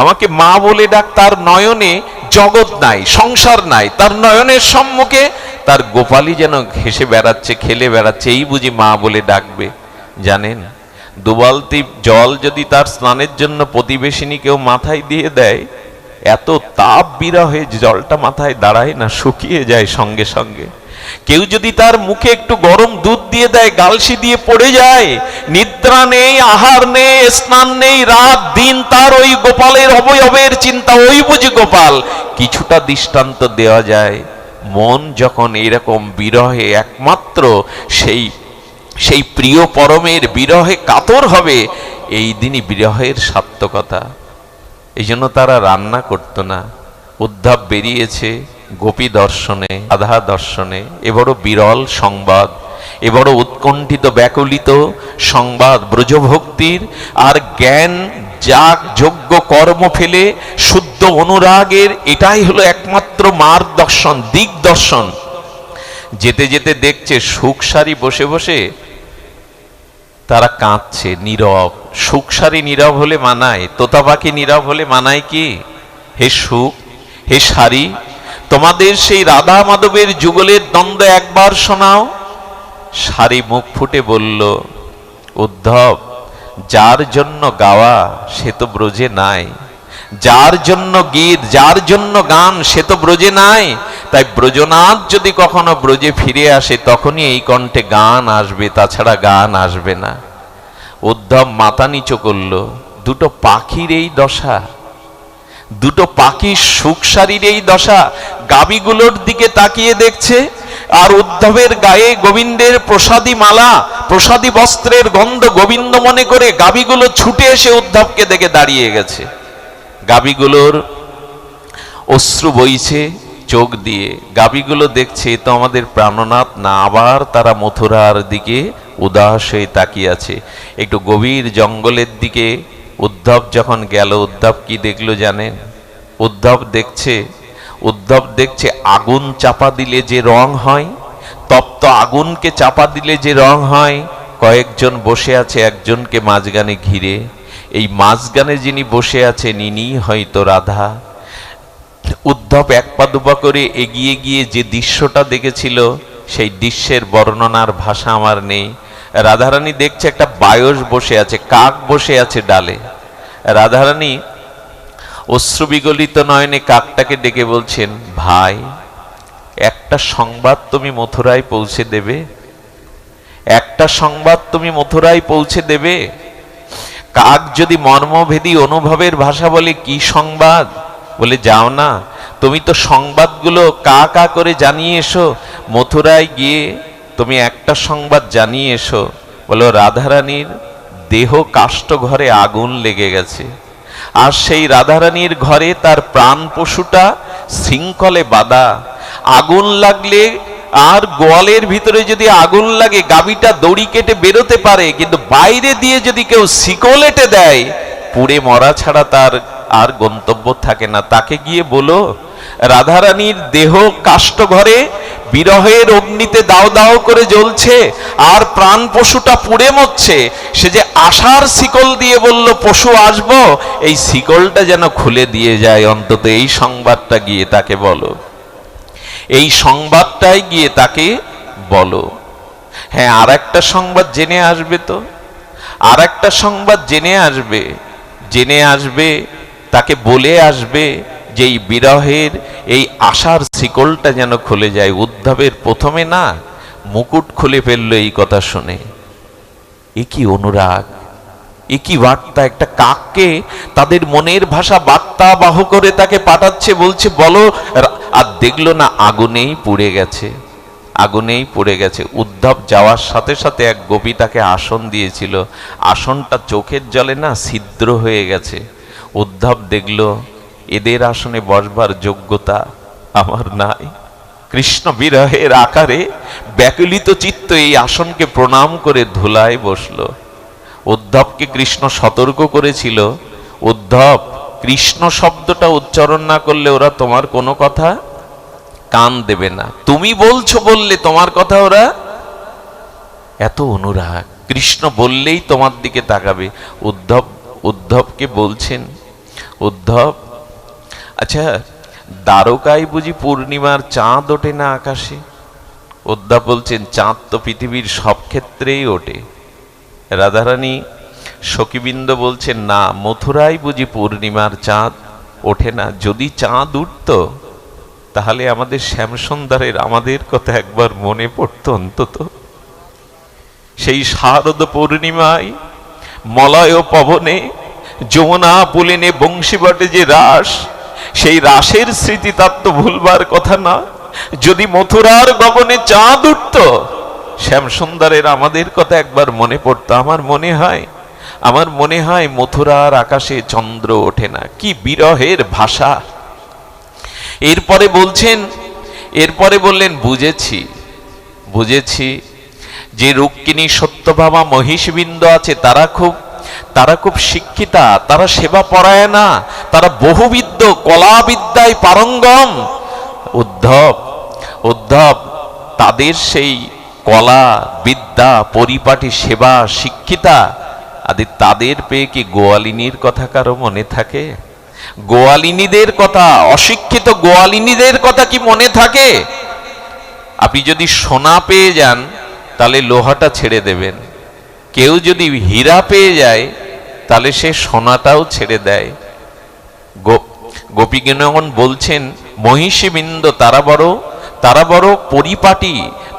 [SPEAKER 1] আমাকে মা বলে ডাক। তার নয়নে জগৎ নাই, সংসার নাই, তার নয়নের সম্মুখে তার গোপালই যেন ঘেসে বেড়াচ্ছে, খেলে বেড়াচ্ছে, এই বুঝি মা বলে ডাকবে। জানেন, 2 বালতি জল যদি তার স্নানের জন্য প্রতিবেশিনী কেউ মাথায় দিয়ে দেয়, এত তাপ বিরহে জলটা মাথায় দাঁড়ায় না, শুকিয়ে যায় সঙ্গে সঙ্গে। কেউ যদি তার মুখে একটু গরম দুধ দিয়ে দেয়, গালসি দিয়ে পড়ে যায়। নিদ্রা নেই, আহার নেই, স্নান নেই, রাত দিন তার ওই গোপালের অবয়বের চিন্তা, ওই বুঝি গোপাল। কিছুটা দৃষ্টান্ত দেওয়া যায়, মন যখন এরকম বিরহে একমাত্র সেই প্রিয় পরমের বিরহে কাতর হবে, এই দিনই বিরহের সার্থকতা। এই জন্য তারা রান্না করতো না। উদ্ধব বেরিয়েছে গোপী দর্শনে, রাধা দর্শনে। এ বড় বিরল সংবাদ, এ বড় উৎকণ্ঠিত ব্যাকুলিত সংবাদ ব্রজভক্তির। আর জ্ঞান যাগ যোগ্য কর্ম ফেলে শুদ্ধ অনুরাগের, এটাই হলো একমাত্র মার্গদর্শন, দিগদর্শন। যেতে যেতে দেখছে সুখসারি বসে বসে তারা কাঁদছে নীরব। সুখসারি নীরব হলে মানায়, তোতা পাখি নীরব হলে মানায় কি? হে সুখ, হে সারি, তোমাদের সেই রাধা মাধবের যুগলের দ্বন্দ্ব একবার শোনাও। সারি মুখ ফুটে বলল, উদ্ধব, যার জন্য গাওয়া সে তো ব্রজে নাই, যার জন্য গীত, যার জন্য গান সে তো ব্রজে নাই। তাই ব্রজনাথ যদি কখনো ব্রজে ফিরে আসে, তখনই এই কণ্ঠে গান আসবে, তাছাড়া গান আসবে না। উদ্ধব মাথা নিচু করল, দুটো পাখির এই দশা, দুটো পাখির সুখসারীর এই দশা। গাভীগুলোর দিকে তাকিয়ে দেখছে, আর উদ্ধবের গায়ে গোবিন্দের প্রসাদী মালা, প্রসাদী বস্ত্রের গন্ধ গোবিন্দ মনে করে গাভীগুলো ছুটে এসে উদ্ধবকে দেখে দাঁড়িয়ে গেছে। গাভীগুলোর অশ্রু বইছে চোখ দিয়ে, গাভীগুলো দেখছে তো আমাদের প্রাণনাথ না। আবার তারা মথুরার দিকে উদাস হয়ে তাকিয়ে আছে। একটু গভীর জঙ্গলের দিকে উদ্ধব যখন গেল, উদ্ধব কি দেখলো জানেন? উদ্ধব দেখছে আগুন চাপা দিলে যে রং হয়, তপ্ত আগুনকে চাপা দিলে যে রং হয়, কয়েকজন বসে আছে একজনকে মাঝখানে ঘিরে। এই মাঝখানে যিনি বসে আছেন ইনি হয়তো রাধা। উদ্ধব এক পা দুপা করে এগিয়ে গিয়ে যে দৃশ্যটা দেখেছিল, সেই দৃশ্যের বর্ণনার ভাষা আমার নেই। রাধারানী দেখছে একটা বায়স বসে আছে, কাক বসে আছে ডালে। রাধারানী অশ্রুবিগলিত নয়নে কাকটাকে ডেকে বলছেন, ভাই, একটা সংবাদ তুমি মথুরায় পৌঁছে দেবে? একটা সংবাদ তুমি মথুরায় পৌঁছে দেবে? কাক যদি মর্মভেদী অনুভবের ভাষা বলে, কি সংবাদ? বলে, যাও না, তুমি তো সংবাদগুলো কা কা করে জানিয়ে এসো, মথুরায় গিয়ে তুমি একটা সংবাদ জানিয়ে এসো। বলো, রাধারানীর দেহ কাষ্ঠ ঘরে আগুন লেগে গেছে, আর সেই রাধারানীর ঘরে তার প্রাণ পশুটা শৃঙ্খলে বাঁধা। আগুন লাগলে, আর গোয়ালের ভিতরে যদি আগুন লাগে, গাভীটা দড়ি কেটে বেরোতে পারে, কিন্তু বাইরে দিয়ে যদি কেউ শিকল এঁটে দেয়, পুড়ে মরা ছাড়া তার আর গন্তব্য থাকে না। তাকে গিয়ে বলো, রাধারানীর দেহ কাষ্ঠ ঘরে বিরহের অগ্নিতে দাও দাও করে জ্বলছে, আর প্রাণ পশুটা পুড়ে মরছে। সে যে আশার শিকল দিয়ে বলল পশু আসবো, এই শিকলটা যেন খুলে দিয়ে যায়। অন্তত এই সংবাদটা গিয়ে তাকে বলো, এই সংবাদটাই গিয়ে তাকে বলো। হ্যাঁ, আর একটা সংবাদ জেনে আসবে, তো আর একটা সংবাদ জেনে আসবে, তাকে বলে আসবে যে এই বিরহের এই আশার শিকলটা যেন খুলে যায়। উদ্ধবের প্রথমে না মুকুট খুলে ফেললো এই কথা শুনে। এ কি অনুরাগ, এ কি বার্তা! একটা কাককে তাদের মনের ভাষা বার্তা বাহ করে তাকে পাঠাচ্ছে, বলছে বলো। আর দেখলো না আগুনেই পুড়ে গেছে, আগুনেই পড়ে গেছে। উদ্ধব যাওয়ার সাথে সাথে এক গোপী তাকে আসন দিয়েছিল, আসনটা চোখের জলে না ছিদ্র হয়ে গেছে। উদ্ধব দেখলো এদের আসনে বসবার যোগ্যতা আমার নাই। কৃষ্ণ বিরহের আকারে ব্যাকুলিত চিত্ত এই আসনকে প্রণাম করে ধুলায় বসলো। উদ্ধবকে কৃষ্ণ সতর্ক করেছিল, উদ্ধব, কৃষ্ণ শব্দটা উচ্চারণ না করলে ওরা তোমার কোনো কথা কান দেবে না। তুমি বলছো বললে তোমার কথা ওরা, এত অনুরাগ, কৃষ্ণ বললেই তোমার দিকে তাকাবে। উদ্ধবকে বলছেন, উদ্ধব, আচ্ছা দ্বারকায় বুঝি পূর্ণিমার চাঁদ ওঠে না আকাশে? উদ্ধব বলছেন, চাঁদ তো পৃথিবীর সব ক্ষেত্রেই ওঠে। রাধারানী সখীবৃন্দ বলছেন, না, মথুরায় বুঝি পূর্ণিমার চাঁদ ওঠে না? যদি চাঁদ উঠত তাহলে আমাদের শ্যামসুন্দরের আমাদের কথা একবার মনে পড়তো অন্তত। সেই শারদ পূর্ণিমায় মলয় পবনে যমুনা পুলিনে বংশীবটে যে রাস, সেই রাসের স্মৃতি তার তো ভুলবার কথা না। যদি মথুরার গগনে চাঁদ উঠত, শ্যামসুন্দরের আমাদের কথা একবার মনে পড়তো। আমার মনে হয় মথুরার আকাশে চন্দ্র ওঠে না। কি বিরহের ভাষা! এরপরে বললেন, বুঝেছি যে রুক্মিণী সত্যভামা মহিষবৃন্দ আছে তারা খুব শিক্ষিতা, তারা সেবা পরায়ণা, তারা বহুবিদ্য, কলাবিদ্যায় পারঙ্গম। উদ্ধব তাদের সেই কলা বিদ্যা পরিপাটি সেবা শিক্ষিতা আদি তাদের পেয়ে কি গোয়ালিনীর কথা কারো মনে থাকে? গোয়ালিনীদের কথা, অশিক্ষিত গোয়ালিনীদের কথা কি মনে থাকে? আপনি যদি সোনা পেয়ে যান তাহলে লোহাটা ছেড়ে দেবেন, কেউ যদি হীরা পেয়ে যায় তাহলে সে সোনাটাও ছেড়ে দেয়। গোপীগণ বলছেন, মহিষীবৃন্দ তারা বড় পরিপাটি,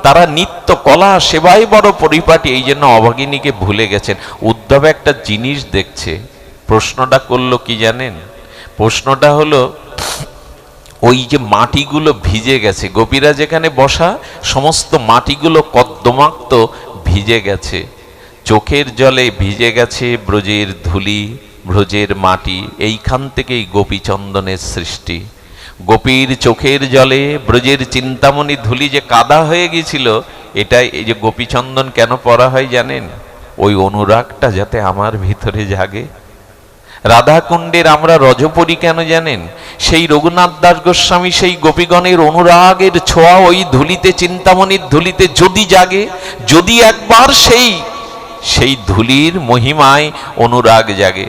[SPEAKER 1] তারা নিত্য কলা সেবায় বড় পরিপাটি, এই জন্য অভাগিনীকে ভুলে গেছেন। উদ্ধব একটা জিনিস দেখছে, প্রশ্নটা করলো কি জানেন? প্রশ্নটা হলো, ওই যে মাটিগুলো ভিজে গেছে, গোপীরা যেখানে বসা সমস্ত মাটিগুলো কদ্দমাক্ত ভিজে গেছে, চোখের জলে ভিজে গেছে ব্রজের ধুলি, ব্রজের মাটি। এইখান থেকেই গোপীচন্দনের সৃষ্টি। গোপীর চোখের জলে ব্রজের চিন্তামণি ধুলি যে কাদা হয়ে গিয়েছিল, এটাই এই যে গোপীচন্দন কেন পরা হয় জানেন? ওই অনুরাগটা যাতে আমার ভিতরে জাগে। রাধাকুণ্ডের আমরা রজপরি কেন জানেন? সেই রঘুনাথ দাস গোস্বামী সেই গোপীগণের অনুরাগের ছোঁয়া ওই ধুলিতে, চিন্তামণির ধুলিতে যদি জাগে, যদি একবার সেই ধুলির মহিমায় অনুরাগ জাগে।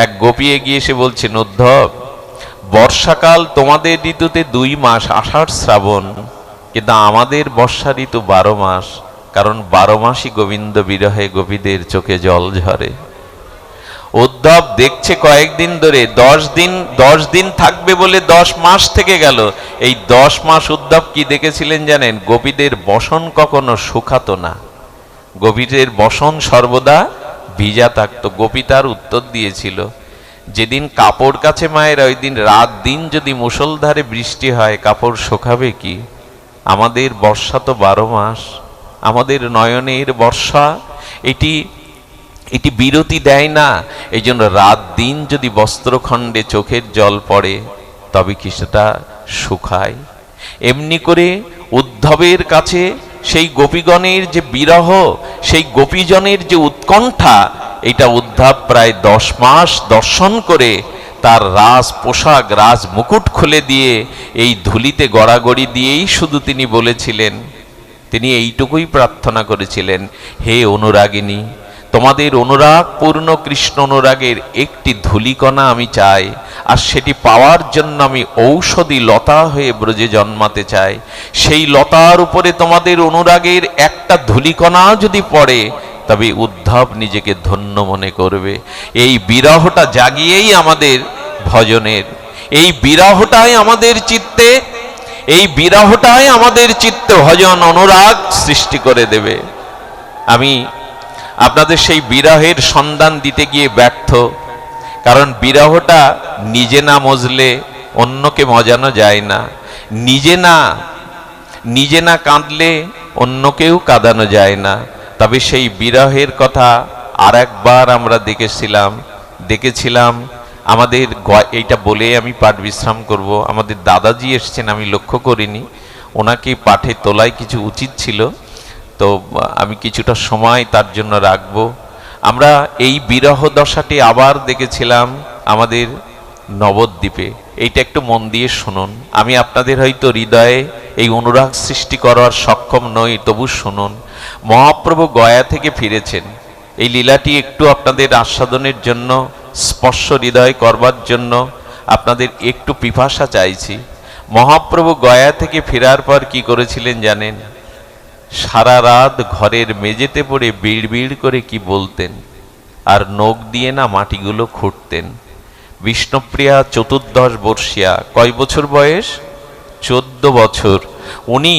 [SPEAKER 1] এক গোপী এগিয়ে এসে বলছেন, উদ্ধব, বর্ষাকাল তোমাদের ঋতুতে 2 মাস, আষাঢ় শ্রাবণ, কিন্তু আমাদের বর্ষা ঋতু 12 মাস, কারণ 12 মাসই গোবিন্দ বিরহে গোপীদের চোখে জল ঝরে। উদ্ধব দেখছে কয়েকদিন ধরে 10 দিন থাকবে বলে 10 মাস থেকে গেল। এই 10 মাস উদ্ধব কি দেখেছিলেন জানেন? গোপীদের বসন কখনো শুকাতো না, গোপীদের বসন সর্বদা ভিজা থাকতো। গোপী তার উত্তর দিয়েছিল, যেদিন কাপড় কাছে মায়ের, ওই দিন রাত দিন যদি মুষলধারে বৃষ্টি হয়, কাপড় শুকাবে কি? আমাদের বর্ষা তো 12 মাস, আমাদের নয়নের বর্ষা এটি বিরতি দেয় না। এই জন্য রাত দিন যদি বস্ত্রখণ্ডে চোখের জল পড়ে, তবে কি সেটা শুকায়? এমনি করে উদ্ধবের কাছে সেই গোপীগণের যে বিরহ, সেই গোপীজনের যে উৎকণ্ঠা, এটা উদ্ধব প্রায় 10 মাস দর্শন করে তার রাজ পোশাক, রাজ মুকুট খুলে দিয়ে এই ধুলিতে গড়াগড়ি দিয়েই শুধু তিনি বলেছিলেন, তিনি এইটুকুই প্রার্থনা করেছিলেন, হে অনুরাগিনী, তোমাদের অনুরাগপূর্ণ কৃষ্ণ অনুরাগের একটি ধূলিকণা আমি চাই, আর সেটি পাওয়ার জন্য আমি ঔষধি লতা হয়ে ব্রজে জন্মাতে চাই। সেই লতার উপরে তোমাদের অনুরাগের একটা ধূলিকণা যদি পড়ে, তবে উদ্ধব নিজেকে ধন্য মনে করবে। এই বিরহটা জাগিয়েই আমাদের ভজনের, এই বিরহটাই আমাদের চিত্তে, এই বিরহটাই আমাদের চিত্তে ভজন অনুরাগ সৃষ্টি করে দেবে। আমি আপনাদের সেই বিরহের সন্ধান দিতে গিয়ে ব্যর্থ, কারণ বিরহটা নিজে না মজলে অন্যকে মজানো যায় না, নিজে না কাঁদলে অন্যকেও কাঁদানো যায় না। তবে সেই বিরহের কথা আর একবার আমরা দেখেছিলাম আমাদের, এইটা বলে আমি পাঠ বিশ্রাম করব। আমাদের দাদাজি এসছেন, আমি লক্ষ্য করিনি, ওনাকে পাঠে তোলায় কিছু উচিত ছিল, তো আমি কিছুটা সময় তার জন্য রাখব। আমরা এই বিরহ দশাটি আবার দেখেছিলাম আমাদের নবদ্বীপে। এইটা একটু মন দিয়ে শুনুন। আমি আপনাদের হয়তো হৃদয়ে এই অনুরাগ সৃষ্টি করার সক্ষম নই, তবু শুনুন। মহাপ্রভু গয়া থেকে ফিরেছেন। এই লীলাটি একটু আপনাদের আস্বাদনের জন্য, স্পর্শ হৃদয় করবার জন্য আপনাদের একটু পিপাসা চাইছি। মহাপ্রভু গয়া থেকে ফেরার পর কি করেছিলেন জানেন? সারা রাত ঘরের মেঝেতে পড়ে বিড় করে কি বলতেন, আর নখ দিয়ে না মাটিগুলো খুঁড়তেন। বিষ্ণুপ্রিয়া 14 বর্ষিয়া, কয় বছর বয়স? 14 বছর। উনি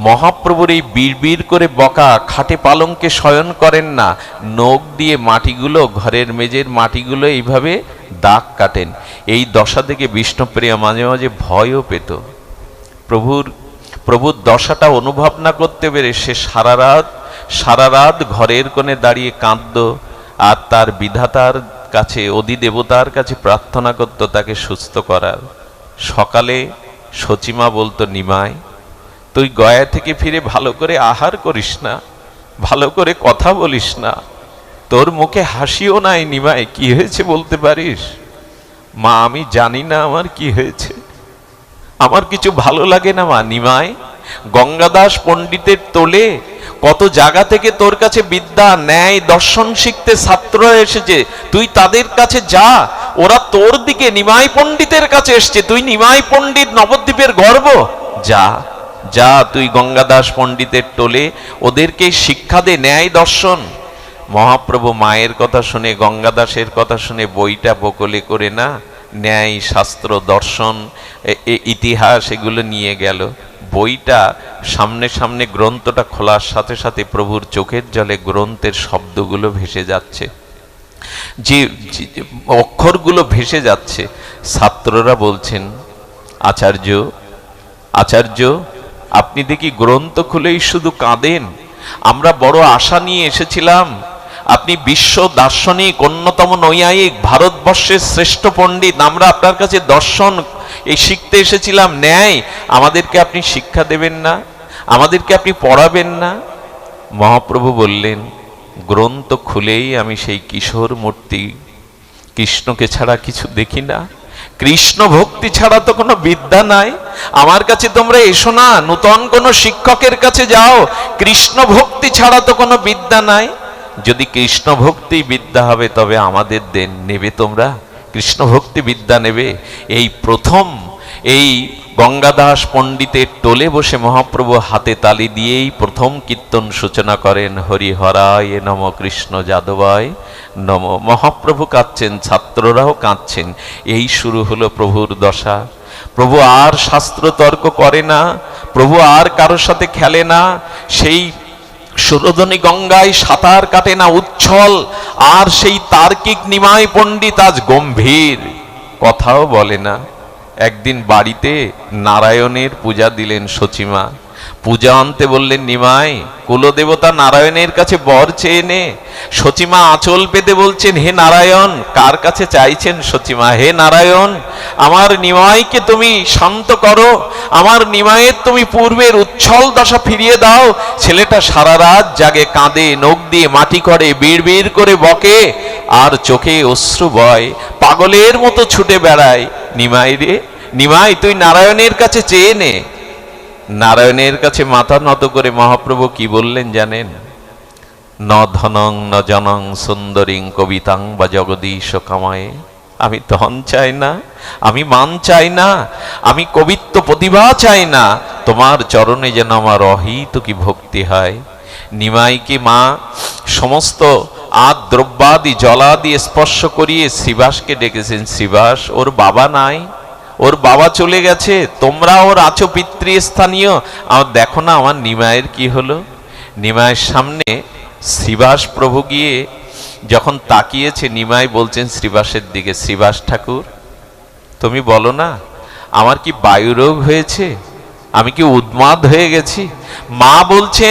[SPEAKER 1] মহাপ্রভুর এই বিড় করে বকা খাটে পালঙ্কে শয়ন করেন না, নখ দিয়ে মাটিগুলো, ঘরের মেঝের মাটিগুলো এইভাবে দাগ কাটেন। এই দশা থেকে বিষ্ণুপ্রিয়া মাঝে মাঝে ভয়ও পেত। প্রভুর দশাটা অনুভব না করতে পেরে সে সারা রাত ঘরের কোণে দাঁড়িয়ে কাঁদত, আর তার বিধাতার কাছে, অধিদেবতার কাছে প্রার্থনা করত তাকে সুস্থ করার। সকালে সচিমা বলতো, নিমাই, তুই গয়া থেকে ফিরে ভালো করে আহার করিস না, ভালো করে কথা বলিস না, তোর মুখে হাসিও নাই। নিমাই, কি হয়েছে বলতে পারিস? মা, আমি জানি না আমার কি হয়েছে, আমার কিছু ভালো লাগে না মা। নিমাই, গঙ্গাদাস পণ্ডিতের তোলে কত জায়গা থেকে তোর কাছে বিদ্যা, ন্যায়, দর্শন শিখতে ছাত্র এসেছে, তুই তাদের কাছে যা, ওরা তোর দিকে নিমাই পণ্ডিতের কাছে এসছে, তুই নিমাই পণ্ডিত নবদ্বীপের গর্ব, যা তুই গঙ্গাদাস পণ্ডিতের টোলে ওদেরকে শিক্ষা দে, ন্যায় দর্শন। মহাপ্রভু মায়ের কথা শুনে, গঙ্গাদাসের কথা শুনে বইটা বকলে করে না ন্যায়, শাস্ত্র, দর্শন, ইতিহাস এগুলো নিয়ে গেল। বইটা সামনে গ্রন্থটা খোলার সাথে সাথে প্রভুর চোখের জলে গ্রন্থের শব্দগুলো ভেসে যাচ্ছে। যে অক্ষরগুলো ভেসে যাচ্ছে। ছাত্ররা বলছেন, আচার্য আচার্য, আপনি দেখি গ্রন্থ খুলেই শুধু কাঁদেন। আমরা বড় আশা নিয়ে এসেছিলাম, আপনি বিশ্ব দার্শনিক, অন্যতম নৈয়ায়িক, ভারতবর্ষের শ্রেষ্ঠ পণ্ডিত, আমরা আপনার কাছে দর্শন এই শিখতে এসেছিলাম, ন্যায়। আমাদেরকে আপনি শিক্ষা দেবেন না? আমাদেরকে আপনি পড়াবেন না? মহাপ্রভু বললেন, গ্রন্থ খুলেই আমি সেই কিশোর মূর্তি কৃষ্ণকে ছাড়া কিছু দেখি না। কৃষ্ণ ভক্তি ছাড়া তো কোনো বিদ্যা নাই। আমার কাছে তোমরা এসো না, নূতন কোনো শিক্ষকের কাছে যাও। কৃষ্ণ ভক্তি ছাড়া তো কোনো বিদ্যা নাই। যদি কৃষ্ণ ভক্তি বিদ্যা হবে তবে আমাদের দেন, নেবে তোমরা? কৃষ্ণ ভক্তি বিদ্যা নেবে? এই প্রথম এই গঙ্গাদাস পণ্ডিতের টোলে বসে মহাপ্রভু হাতে তালি দিয়েই প্রথম কীর্তন সূচনা করেন, হরি হরায় নম, কৃষ্ণ যাদবায় নম। মহাপ্রভু কাঁদছেন, ছাত্ররাও কাঁদছেন। এই শুরু হলো প্রভুর দশা। প্রভু আর শাস্ত্র তর্ক করে না, প্রভু আর কারোর সাথে খেলে না। সেই সুরধনী গঙ্গায় সাঁতার কাটে না উচ্ছল। আর সেই তার্কিক নিমাই পণ্ডিত আজ গম্ভীর, কথাও বলে না। একদিন বাড়িতে নারায়ণের পূজা দিলেন সচিমা। পূজা আনতে বললেন নিমাই, কুলদেবতা নারায়ণের কাছে বর চেয়ে নে। সচিমা আঁচল পেতে বলছেন, হে নারায়ণ। কার কাছে চাইছেন সচিমা? হে নারায়ণ, আমার নিমাইকে তুমি শান্ত করো, আমার নিমাইয়ের তুমি পূর্বের উচ্ছল দশা ফিরিয়ে দাও। ছেলেটা সারা রাত জাগে, কাঁদে, নখ দিয়ে মাটি করে, বিড় বিড় করে বকে, আর চোখে অশ্রু বয়, পাগলের মতো ছুটে বেড়ায়। নিমাই রে নিমাই, তুই নারায়ণের কাছে চেয়ে নে। নারায়ণের কাছে মাথা নত করে মহাপ্রভু কি বললেন জানেন? ন ধনং ন জনং সুন্দরীং কবিতাং বা জগদীশ কামায়ে। আমি ধন চাই না, আমি মান চাই না, আমি কবিত্ব প্রতিভা চাই না, তোমার চরণে যেন আমার অহিত কি ভক্তি হয়। নিমাইকে মা সমস্ত দ্রব্যাদি জলাদি স্পর্শ করিয়ে শ্রীবাসকে ডেকেছেন। শ্রীবাস, ওর বাবা নাই, ওর বাবা চলে গেছে, তোমরা ওর আছো পিতৃস্থানীয়, আর দেখো না আমার নিমাইয়ের কি হলো। নিমাইয়ের সামনে শ্রীবাস প্রভু গিয়ে যখন তাকিয়েছে, নিমাই বলছেন শ্রীবাসের দিকে, শ্রীবাস ঠাকুর, তুমি বলো না আমার কি বায়ুরোগ হয়েছে, আমি কি উন্মাদ হয়ে গেছি? মা বলছে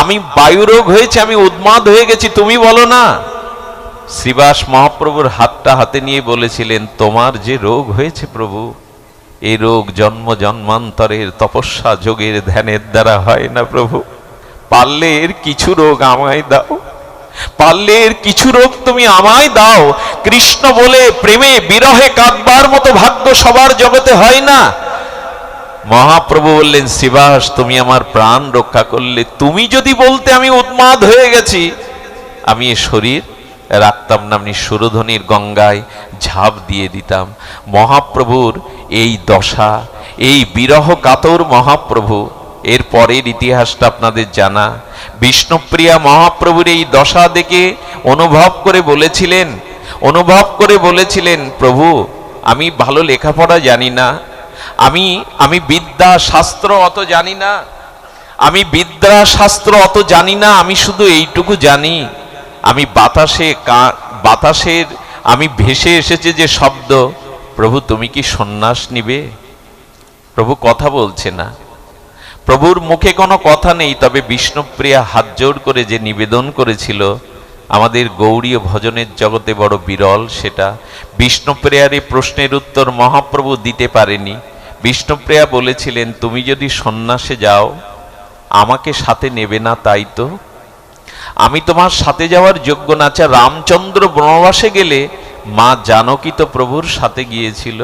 [SPEAKER 1] আমি বায়ুরোগ হয়েছে, আমি উন্মাদ হয়ে গেছি, তুমি বলো না। শ্রীবাস মহাপ্রভুর হাতটা হাতে নিয়ে বলেছিলেন, তোমার যে রোগ হয়েছে প্রভু, এই রোগ জন্ম জন্মান্তরের তপস্যা যোগের ধ্যানের দ্বারা হয় না প্রভু। পারলে এর কিছু রোগ আমায় দাও, পারলে এর কিছু রোগ তুমি আমায় দাও। কৃষ্ণ বলে প্রেমে বিরহে কাঁদবার মতো ভাগ্য সবার জগতে হয় না। মহাপ্রভু বললেন, শ্রীবাস তুমি আমার প্রাণ রক্ষা করলে। তুমি যদি বলতে আমি উন্মাদ হয়ে গেছি, আমি এ শরীর রাখতাম না, আমি সুরধনির গঙ্গায় ঝাঁপ দিয়ে দিতাম। মহাপ্রভুর এই দশা, এই বিরহ কাতর মহাপ্রভু, এর পরের ইতিহাসটা আপনাদের জানা। বিষ্ণুপ্রিয়া মহাপ্রভুর এই দশা দেখে অনুভব করে বলেছিলেন, প্রভু আমি ভালো লেখাপড়া জানি না, আমি বিদ্যা শাস্ত্র অত জানি না, আমি শুধু এইটুকু জানি, আমি বাতাসের আমি ভেসে এসেছে যে শব্দ, প্রভু তুমি কি সন্ন্যাস নিবে? প্রভু কথা বলছে না, প্রভুর মুখে কোনো কথা নেই। তবে বিষ্ণুপ্রিয়া হাত জোড় করে যে নিবেদন করেছিল, আমাদের গৌড়ীয় ভজনের জগতে বড় বিরল সেটা। বিষ্ণুপ্রিয়ার এই প্রশ্নের উত্তর মহাপ্রভু দিতে পারেনি। বিষ্ণুপ্রিয়া বলেছিলেন, তুমি যদি সন্ন্যাসে যাও আমাকে সাথে নেবে না, তাই তো? আমি তোমার সাথে যাওয়ার যোগ্য না। আচ্ছা, রামচন্দ্র বনবাসে গেলে মা জানকী তো প্রভুর সাথে গিয়েছিল,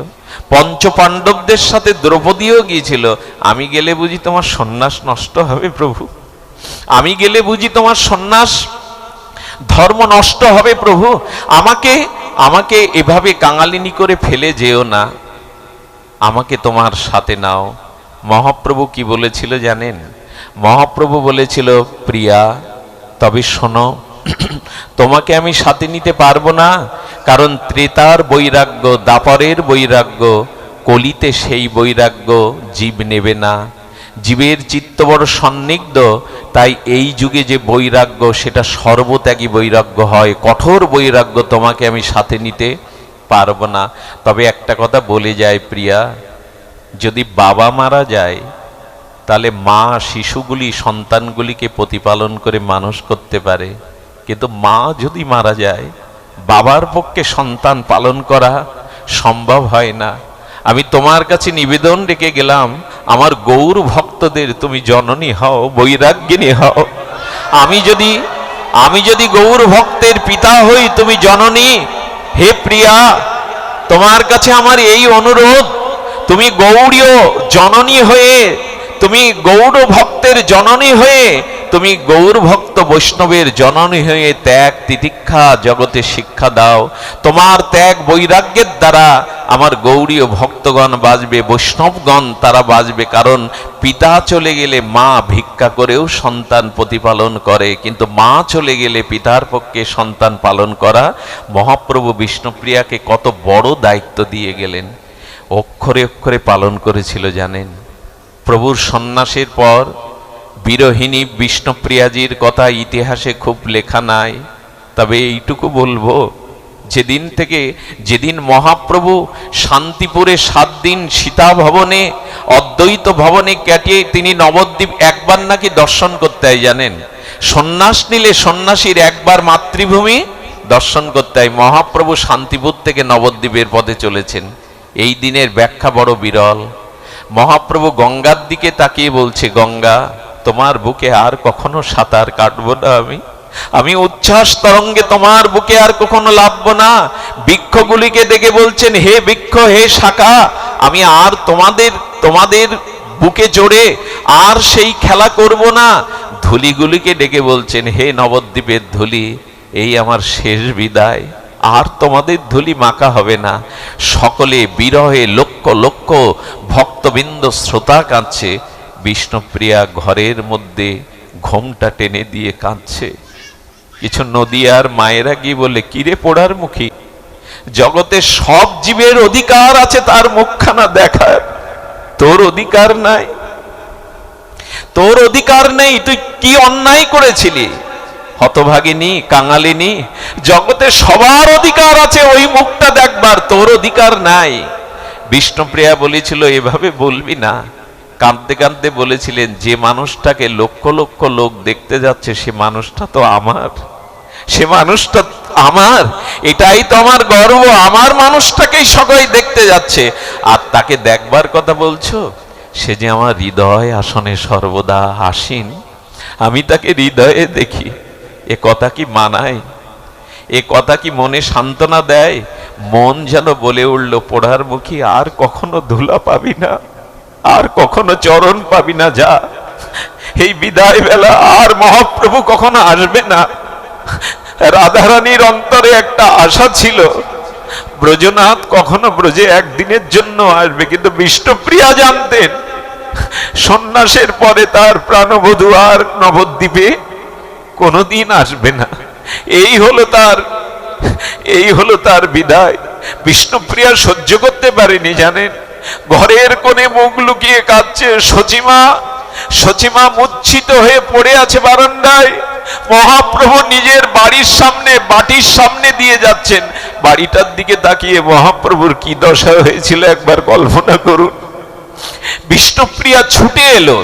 [SPEAKER 1] পঞ্চপাণ্ডবদের সাথে দ্রৌপদীও গিয়েছিল। আমি গেলে বুঝি তোমার সন্ন্যাস নষ্ট হবে প্রভু? আমি গেলে বুঝি তোমার সন্ন্যাস ধর্ম নষ্ট হবে প্রভু? আমাকে এভাবে কাঙালিনী করে ফেলে যেও না, আমাকে তোমার সাথে নাও। মহাপ্রভু কি বলেছিল জানেন? মহাপ্রভু বলেছিল, প্রিয়া তবে শোনো, তোমাকে আমি সাথে নিতে পারবো না, কারণ ত্রেতার বৈরাগ্য, দাপরের বৈরাগ্য, কলিতে সেই বৈরাগ্য জীব নেবে না। জীবের চিত্ত বড় সন্নিগ্ধ, তাই এই যুগে যে বৈরাগ্য সেটা সর্বত্যাগী বৈরাগ্য হয়। কঠোর বৈরাগ্য তোমাকে আমি সাথে নিতে পারবো না। তবে একটা কথা বলে যায় প্রিয়া, যদি বাবা মারা যায় তাহলে মা শিশুগুলি সন্তানগুলিকে প্রতিপালন করে মানুষ করতে পারে, কিন্তু মা যদি মারা যায় বাবার পক্ষে সন্তান পালন করা সম্ভব হয় না। আমি তোমার কাছে নিবেদন রেখে গেলাম, আমার গৌর ভক্তদের তুমি জননী হও, বৈরাগ্যিনী হও। আমি যদি গৌর ভক্তের পিতা হই, তুমি জননী। হে প্রিয়া, তোমার কাছে আমার এই অনুরোধ, তুমি গৌড়ীয় জননী হয়ে, তুমি গৌর ভক্তের জননী হয়ে, তুমি গৌর ভক্ত বৈষ্ণবের জননী হয়ে ত্যাগ তিতিক্ষা জগতে শিক্ষা দাও। তোমার ত্যাগ বৈরাগ্যের দ্বারা আমার গৌড়ীয় ভক্তগণ বাঁচবে, বৈষ্ণবগণ তারা বাঁচবে। কারণ পিতা চলে গেলে মা ভিক্ষা করেও সন্তান প্রতিপালন করে, কিন্তু মা চলে গেলে পিতার পক্ষে সন্তান পালন করা মহাপ্রভু বিষ্ণুপ্রিয়াকে কত বড় দায়িত্ব দিয়ে গেলেন, অক্ষরে অক্ষরে পালন করেছিল জানেন। প্রভুর সন্ন্যাসের পর বিরোহিণী বিষ্ণুপ্রিয়াজির কথা ইতিহাসে খুব লেখা নাই, তবে এইটুকু বলবো, যেদিন মহাপ্রভু শান্তিপুরে 7 দিন সীতা ভবনে অদ্বৈত ভবনে কাটিয়ে তিনি নবদ্বীপ একবার নাকি দর্শন করতে হয় জানেন। সন্ন্যাস নিলে সন্ন্যাসীর একবার মাতৃভূমি দর্শন করতে হয়। মহাপ্রভু শান্তিপুর থেকে নবদ্বীপের পথে চলেছেন। এই দিনের ব্যাখ্যা বড় বিরল। মহাপ্রভু গঙ্গার দিকে তাকিয়ে বলছে, গঙ্গা তোমার বুকে আর কখনো সাঁতার কাটবো না, আমি উচ্ছ্বাস তরঙ্গে তোমার বুকে আর কখনো লাভবো না। বৃক্ষগুলিকে দেখে বলছেন, হে বৃক্ষ, হে শাখা, আমি আর তোমাদের বুকে জড়ে আর সেই খেলা করব না। ধুলিগুলিকে ডেকে বলছেন, হে নবদ্বীপের ধুলি, এই আমার শেষ বিদায়, আর তোমাদের ধুলি মাখা হবে না। সকলে বিরহে লক্ষ লক্ষ ভক্তবৃন্দ শ্রোতা কাঁদছে, বিষ্ণুপ্রিয়া ঘরের মধ্যে ঘোমটা টেনে দিয়ে কাঁদছে। কিছু নদিয়ার মায়েরা গিয়ে বলে, কিরে পোড়ার মুখী, জগতে সব জীবের অধিকার আছে তার মুখখানা দেখার, তোর অধিকার নাই, তোর অধিকার নেই, তুই কি অন্যায় করেছিলি হতভাগিনী কাঙালিনী। জগতে সবার অধিকার আছে ওই মুখটা দেখবার, তোর অধিকার নাই। বিষ্ণুপ্রিয়া বলেছিল, এভাবে বলবি না। কাঁদতে কাঁদতে বলেছিলেন, যে মানুষটাকে লক্ষ লক্ষ লোক দেখতে যাচ্ছে সে মানুষটা তো আমার, সে মানুষটা আমার, এটাই তো আমার গর্ব। আমার মানুষটাকেই সবাই দেখতে যাচ্ছে, আর তাকে দেখবার কথা বলছো। সে যে আমার হৃদয় আসনে সর্বদা আসীন, আমি তাকে হৃদয়ে দেখি। এ কথা কি মানায়? এ কথা কি মনে সান্ত্বনা দেয়? মন যেন বলে উঠল, পোড়ার মুখী, আর কখনো ধুলা পাবি না, আর কখনো চরণ পাবি না, যা। এই বিদায় বেলা আর মহাপ্রভু কখনো আসবে না। রাধারানীর অন্তরে একটা আশা ছিল, ব্রজনাথ কখনো ব্রজে একদিনের জন্য আসবে, কিন্তু বিষ্ণুপ্রিয়া জানতেন সন্ন্যাসের পরে তার প্রাণবধূ আর নবদ্বীপে কোনোদিন আসবে না। এই হলো তার বিদায়। বিষ্ণুপ্রিয়া সহ্য করতে পারেনি জানেন। ঘরের কোণে মুখ লুকিয়ে কাঁদছে সচিমা মূর্ছিত হয়ে পড়ে আছে বারান্দায়। মহাপ্রভু নিজের বাটির সামনে দিয়ে যাচ্ছেন। বাড়িটার দিকে তাকিয়ে মহাপ্রভুর কি দশা হয়েছিল একবার কল্পনা করুন। বিষ্ণুপ্রিয়া ছুটে এলো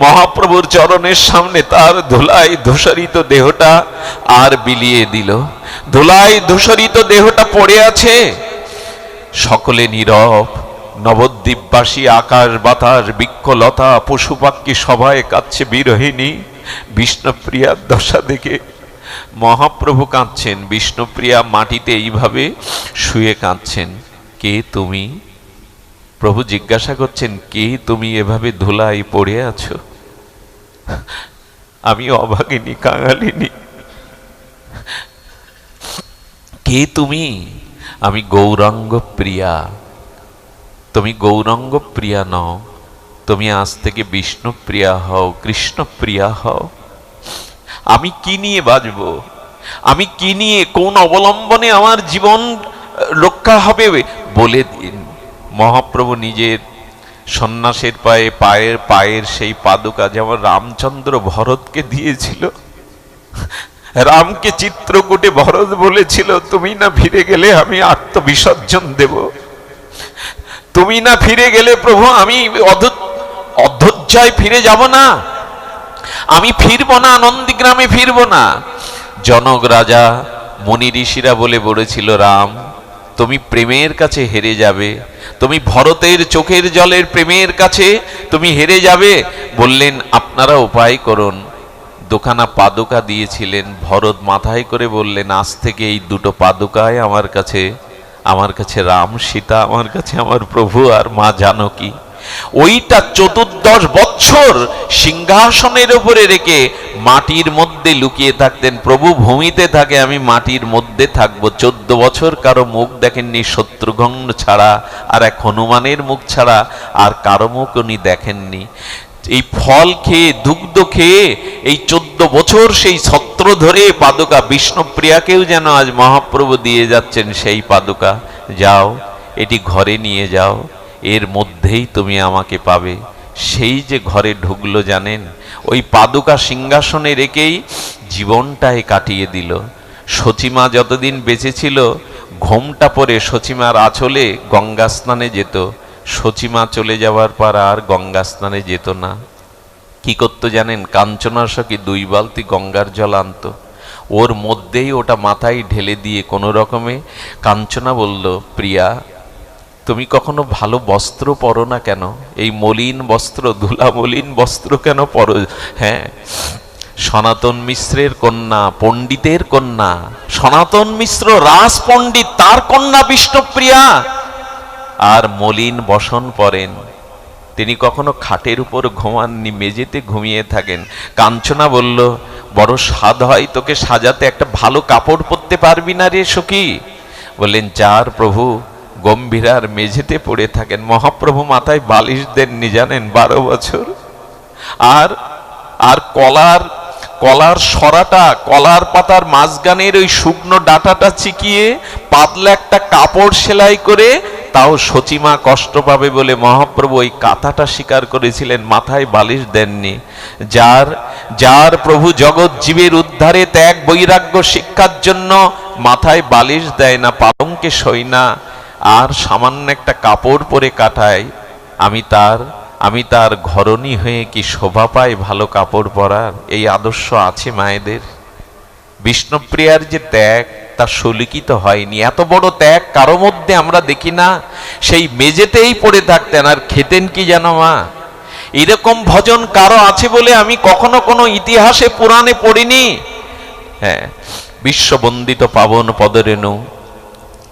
[SPEAKER 1] মহাপ্রভুর চরণের সামনে, তার ধুলায় ধূসরিত দেহটা আর বিলিয়ে দিল। ধুলায় ধূসরিত দেহটা পড়ে আছে। সকলে নীরব। নবদ্বীপবাসী, আকাশ বাতাস বৃক্ষলতা পশু পাখি সবাই কাঁদছে বিরহিণী বিষ্ণুপ্রিয়ার দশা দেখে। মহাপ্রভু কাঁদছেন, বিষ্ণুপ্রিয়া মাটিতে এইভাবে শুয়ে কাঁদছেন। কে তুমি? প্রভু জিজ্ঞাসা করছেন, কে তুমি এভাবে ধুলায় পড়ে আছো? আমি অভাগিনী কাঙালিনী। কে তুমি? আমি গৌরাঙ্গ প্রিয়া। তুমি গৌরাঙ্গ প্রিয়া নও, তুমি আজ থেকে বিষ্ণু প্রিয়া হও, কৃষ্ণ প্রিয়া হও। আমি কি নিয়ে বাঁচব? আমি কি নিয়ে, কোন অবলম্বনে আমার জীবন রক্ষা হবে বলে দিন। মহাপ্রভু নিজের সন্ন্যাসের পায়ে পায়ের পায়ের সেই পাদুকা যেমন রামচন্দ্র ভরতকে দিয়েছিল। রামকে চিত্রকূটে ভরত বলেছিল, তুমি না ফিরে গেলে আমি আত্মবিসর্জন দেব, তুমি না ফিরে গেলে প্রভু আমি অধৈর্যায় ফিরে যাব না, আমি ফিরবো না, নন্দীগ্রামে ফিরবো না। জনক রাজা মুনি ঋষিরা বলে বলেছিল, রাম তুমি প্রেমের কাছে হেরে যাবে, তুমি ভরতের চোখের জলের প্রেমের কাছে তুমি হেরে যাবে। বললেন আপনারা উপায় করুন। দুখানা পাদুকা দিয়েছিলেন, ভরত মাথায় করে বললেন, আজ থেকে এই দুটো পাদুকায় আমার কাছে রাম সীতা, আমার কাছে আমার প্রভু আর মা জানকী। ওইটা 14 বছর সিংহাসনের উপরে রেখে মাটির মধ্যে লুকিয়ে থাকতেন। প্রভু ভূমিতে থাকে, আমি মাটির মধ্যে থাকবো। 14 বছর কারো মুখ দেখেননি, শত্রুঘ্ন ছাড়া আর এক হনুমানের মুখ ছাড়া আর কারো মুখ উনি দেখেননি। এই ফল খেয়ে দুগ্ধ খেয়ে এই 14 বছর সেই ছত্র ধরে পাদুকা বিষ্ণুপ্রিয়াকেও যেন আজ মহাপ্রভু দিয়ে যাচ্ছেন সেই পাদুকা। যাও এটি ঘরে নিয়ে যাও, এর মধ্যেই তুমি আমাকে পাবে। সেই যে ঘরে ঢুকলো জানেন, ওই পাদুকা সিংহাসনে রেখেই জীবনটাই কাটিয়ে দিল। সচিমা যতদিন বেঁচে ছিল, ঘোমটা পরে সচিমার আঁচলে গঙ্গা স্নানে যেত। সচিমা চলে যাওয়ার পর আর গঙ্গা স্নানে যেত না। কি করতো জানেন? কাঞ্চনা সখী 2 বালতি গঙ্গার জল আনতো, ওর মধ্যেই ওটা মাথায় ঢেলে দিয়ে কোনো রকমে কাঞ্চনা বলল, প্রিয়া তুমি কখনো ভালো বস্ত্র পরো না কেন? এই মলিন বস্ত্র, ধুলা মলিন বস্ত্র কেন পরো? হ্যাঁ, সনাতন মিশ্রের কন্যা, পণ্ডিতের কন্যা, সনাতন মিশ্র রাস পণ্ডিত, তার কন্যা বিষ্ণুপ্রিয়া, আর মলিন বসন পরেন। তিনি কখনো খাটের উপর ঘুমাননি, মেঝেতে ঘুমিয়ে থাকেন। কাঞ্চনা বলল, বড় স্বাদ হয়, তোকে সাজাতে একটা ভালো কাপড় পরতে পারবি না রে সখী? বললেন, যার প্রভু গম্ভীরার মেঝেতে পড়ে থাকেন। মহাপ্রভু মাথায় বালিশ দেননি জানেন 12 বছর। আর কলার সরাটা, কলার পাতার মাঝখানের ওই শুকনো ডাটাটা চিকিয়ে পাতলা একটা কাপড় সেলাই করে, তাও সচিমা কষ্ট পাবে বলে মহাপ্রভু ওই কাঁথাটা স্বীকার করেছিলেন, মাথায় বালিশ দেননি। যার প্রভু জগৎ জীবের উদ্ধারে ত্যাগ বৈরাগ্য শিক্ষার জন্য মাথায় বালিশ দেয় না, পালঙ্কে শোয় না, আর সামান্য একটা কাপড় পরে কাটায়, আমি তার ঘরণী হয়ে কি শোভা পাই ভালো কাপড় পরার? এই আদর্শ আছে মায়েদের। বিষ্ণুপ্রিয়ার যে ত্যাগ তা সুলিখিত হয়নি, এত বড় ত্যাগ কারো মধ্যে আমরা দেখি না। সেই মেঝেতেই পড়ে থাকতেন, আর খেতেন কি জানো মা? এরকম ভজন কারো আছে বলে আমি কখনো কোনো ইতিহাসে পুরাণে পড়িনি। হ্যাঁ, বিশ্ববন্দিত পাবন পদরেণু,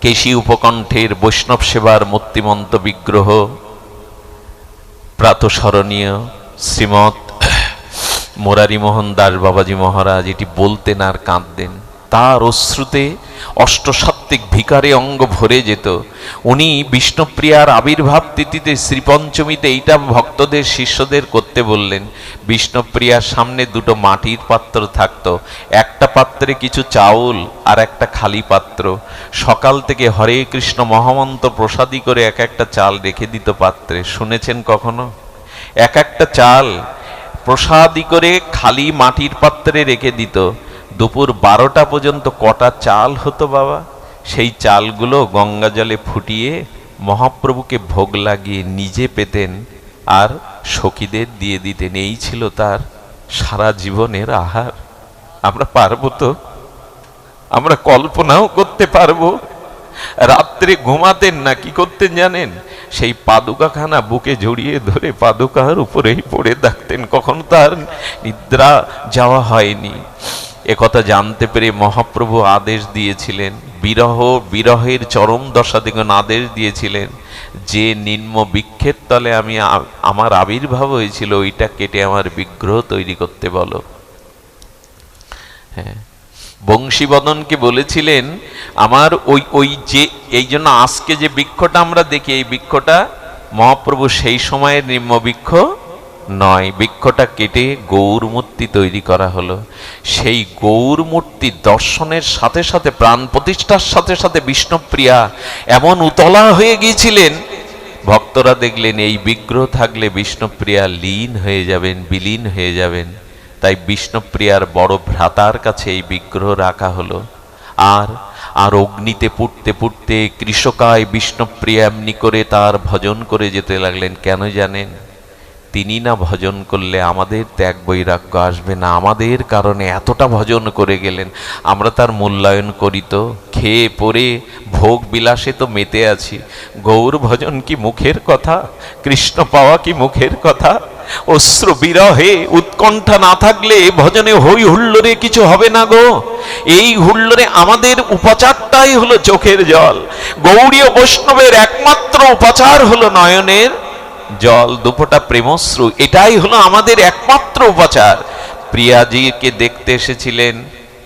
[SPEAKER 1] কেশী উপকণ্ঠের বৈষ্ণব সেবার মূর্তিমন্ত বিগ্রহ, প্রাতঃস্মরণীয় শ্রীমৎ মুরারি মোহন দাস বাবাজি মহারাজ এটি বলতেন আর কাঁদতেন। তার অশ্রুতে অষ্টসাত্ত্বিক ভিকারে অঙ্গ ভরে যেত। উনি বিষ্ণুপ্রিয়ার আবির্ভাব তিথিতে শ্রীপঞ্চমীতে এইটা ভক্তদের শিষ্যদের করতে বললেন। বিষ্ণুপ্রিয়ার সামনে 2টো মাটির পাত্র থাকতো, একটা পাত্রে কিছু চাউল আর একটা খালি পাত্র। সকাল থেকে হরে কৃষ্ণ মহামন্ত্র প্রসাদী করে এক একটা চাল রেখে দিত পাত্রে। শুনেছেন কখনো? এক একটা চাল প্রসাদী করে খালি মাটির পাত্রে রেখে দিত। দুপুর 12টা পর্যন্ত কটা চাল হতো বাবা, সেই চালগুলো গঙ্গা জলে ফুটিয়ে মহাপ্রভুকে ভোগ লাগিয়ে নিজে পেতেন আর সখীদের দিয়ে দিতেন। এই ছিল তার সারা জীবনের আহার। আমরা পারবো তো? আমরা কল্পনাও করতে পারবো? রাত্রে ঘুমাতেন না, কি করতেন জানেন? সেই পাদুকাখানা বুকে জড়িয়ে ধরে পাদুকার উপরেই পড়ে থাকতেন। কখনো তার নিদ্রা যাওয়া হয়নি। একথা জানতে পেরে মহাপ্রভু আদেশ দিয়েছিলেন, বিরহের চরম দশা দেখুন, আদেশ দিয়েছিলেন যে নিম্ন বৃক্ষের তলে আমার আবির্ভাব হয়েছিল ওইটা কেটে আমার বিগ্রহ তৈরি করতে বলো। হ্যাঁ, বংশীবদনকে বলেছিলেন আমার ওই যে, এই জন্য আজকে যে বৃক্ষটা আমরা দেখি, এই বৃক্ষটা মহাপ্রভু সেই সময়ের নিম্ন বৃক্ষ নয়, বৃক্ষটা কেটে গৌর মূর্তি তৈরি করা হলো। সেই গৌর মূর্তি দর্শনের সাথে সাথে, প্রাণ প্রতিষ্ঠার সাথে সাথে বিষ্ণুপ্রিয়া এমন উতলা হয়ে গিয়েছিলেন, ভক্তরা দেখলেন এই বিগ্রহ থাকলে বিষ্ণুপ্রিয়া লীন হয়ে যাবেন, বিলীন হয়ে যাবেন। তাই বিষ্ণুপ্রিয়ার বড় ভ্রাতার কাছে এই বিগ্রহ রাখা হলো। আর অগ্নিতে পুড়তে পুড়তে কৃষকায় বিষ্ণুপ্রিয়া এমনি করে তার ভজন করে যেতে লাগলেন। কেন জানেন? তিনি না ভজন করলে আমাদের ত্যাগ বৈরাগ্য আসবে না। আমাদের কারণে এতটা ভজন করে গেলেন, আমরা তার মূল্যায়ন করি তো? খেয়ে পরে ভোগ বিলাসে তো মেতে আছি। গৌর ভজন কি মুখের কথা? কৃষ্ণ পাওয়া কি মুখের কথা? অশ্রু বিরহে উৎকণ্ঠা না থাকলে ভজনে হই হুল্লোড়ে কিছু হবে না গো। এই হুল্লোড়ে আমাদের উপাচারটাই হলো চোখের জল। গৌড়ীয় বৈষ্ণবের একমাত্র উপাচার হলো নয়নের জল, দুফোঁটা প্রেমশ্রু। এটাই হলো আমাদের একমাত্র উপাচার। প্রিয়াজিকে দেখতে এসেছিলেন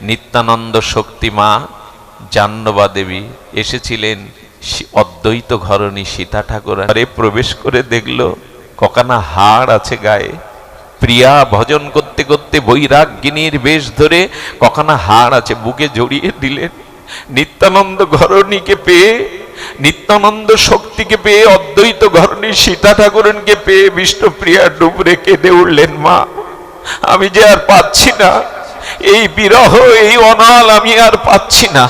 [SPEAKER 1] নিত্যানন্দ শক্তি মা জাহ্নবা দেবী, এসেছিলেন অদ্বৈত ঘরণী সীতা ঠাকুর। আরে প্রবেশ করে দেখলো কখানা হাড় আছে গায়ে। প্রিয়া ভজন করতে করতে বৈরাগ্যিনীর বেশ ধরে কখানা হাড় আছে, বুকে জড়িয়ে দিলেন। নিত্যানন্দ ঘরণীকে পেয়ে, নিত্যানন্দ শক্তিকে পেয়ে, অদ্বৈত ঘরণী সীতা ঠাকুরকে পেয়ে বিষ্ণুপ্রিয়া ডুবরে কেঁদে উঠলেন, মা আমি যে আর পাচ্ছি না, এই বিরহ, এই অনাল আমি আর পাচ্ছি না।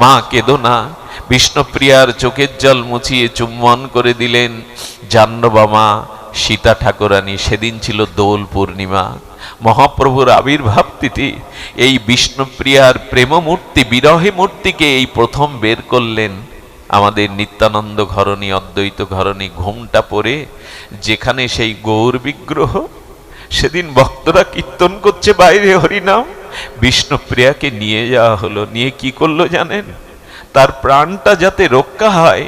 [SPEAKER 1] মা কেঁদো না। বিষ্ণুপ্রিয়ার চোখের জল মুছিয়ে চুম্বন করে দিলেন জাহ্নবা মা সীতা ঠাকুরানী। সেদিন ছিল দোল পূর্ণিমা, মহাপ্রভুর আবির্ভাব তিথি। এই বিষ্ণুপ্রিয়ার প্রেম মূর্তি, বিরহে মূর্তিকে এই প্রথম বের করলেন আমাদের নিত্যানন্দ ঘরণী, অদ্বৈত ঘরণী। ঘুমটা পড়ে যেখানে সেই গৌর বিগ্রহ, সেদিন ভক্তরা কীর্তন করছে বাইরে হরিনাম, বিষ্ণুপ্রিয়াকে নিয়ে যাওয়া হলো। নিয়ে কি করলো জানেন? তার প্রাণটা যাতে রক্ষা হয়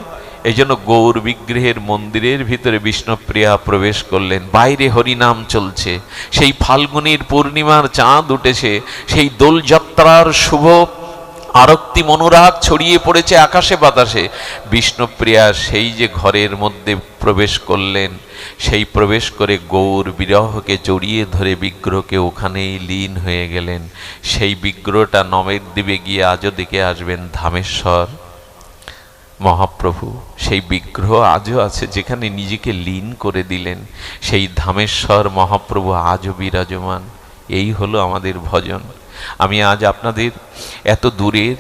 [SPEAKER 1] এই জন্য গৌর বিগ্রহের মন্দিরের ভিতরে বিষ্ণুপ্রিয়া প্রবেশ করলেন। বাইরে হরিনাম চলছে, সেই ফাল্গুনীর পূর্ণিমার চাঁদ উঠেছে, সেই দোলযাত্রার শুভ আরক্তি মনোরাগ ছড়িয়ে পড়েছে আকাশে বাতাসে। বিষ্ণুপ্রিয়া সেই যে ঘরের মধ্যে প্রবেশ করলেন, সেই প্রবেশ করে গৌর বিরহকে জড়িয়ে ধরে বিগ্রহকে ওখানেই লীন হয়ে গেলেন। সেই বিগ্রহটা নবদ্বীপে গিয়ে আজও দেখে আসবেন, ধামেশ্বর মহাপ্রভু সেই বিগ্রহ আজও আছে, যেখানে নিজেকে লীন করে দিলেন। সেই ধামেশ্বর মহাপ্রভু আজও বিরাজমান। এই হলো আমাদের ভজন। আমি আজ আপনাদের এত দূরের,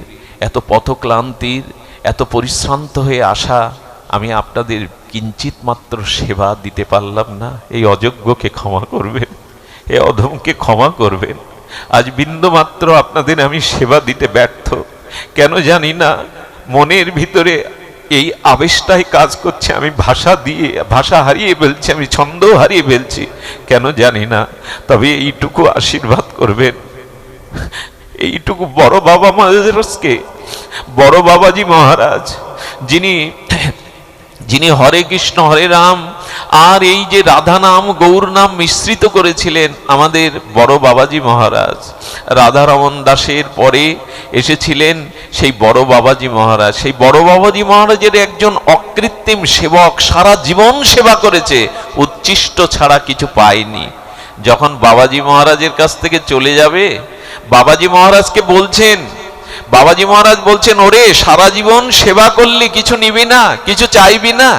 [SPEAKER 1] এত পথক্লান্তির, এত পরিশ্রান্ত হয়ে আসা, আমি আপনাদের কিঞ্চিত মাত্র সেবা দিতে পারলাম না। এই অযোগ্যকে ক্ষমা করবেন, এই অধমকে ক্ষমা করবেন। আজ বিন্দু মাত্র আপনাদের আমি সেবা দিতে ব্যর্থ। কেন জানি না, মনের ভিতরে এই আবেশটাই কাজ করছে। আমি ভাষা হারিয়ে ফেলছি, আমি ছন্দ হারিয়ে ফেলছি, কেন জানি না। তবে এইটুকু আশীর্বাদ করবেন, এইটুকু বড় বাবা মহারাজকে, বড় বাবাজি মহারাজ, যিনি হরে কৃষ্ণ হরে রাম আর এই যে রাধা নাম গৌর নাম মিশ্রিত করেছিলেন, আমাদের বড় বাবাজি মহারাজ। রাধারমণ দাসের পরে এসেছিলেন সেই বড় বাবাজি মহারাজ। সেই বড় বাবাজি মহারাজের একজন অকৃত্রিম সেবক, সারা জীবন সেবা করেছে, উচ্ছিষ্ট ছাড়া কিছু পায়নি। যখন বাবাজি মহারাজের কাছ থেকে চলে যাবে, বাবাজি মহারাজকে বলছেন, বাবাজি মহারাজ বলছেন, ওরে সারা জীবন সেবা করলি, কিছু নিবি না, কিছু চাইবি না?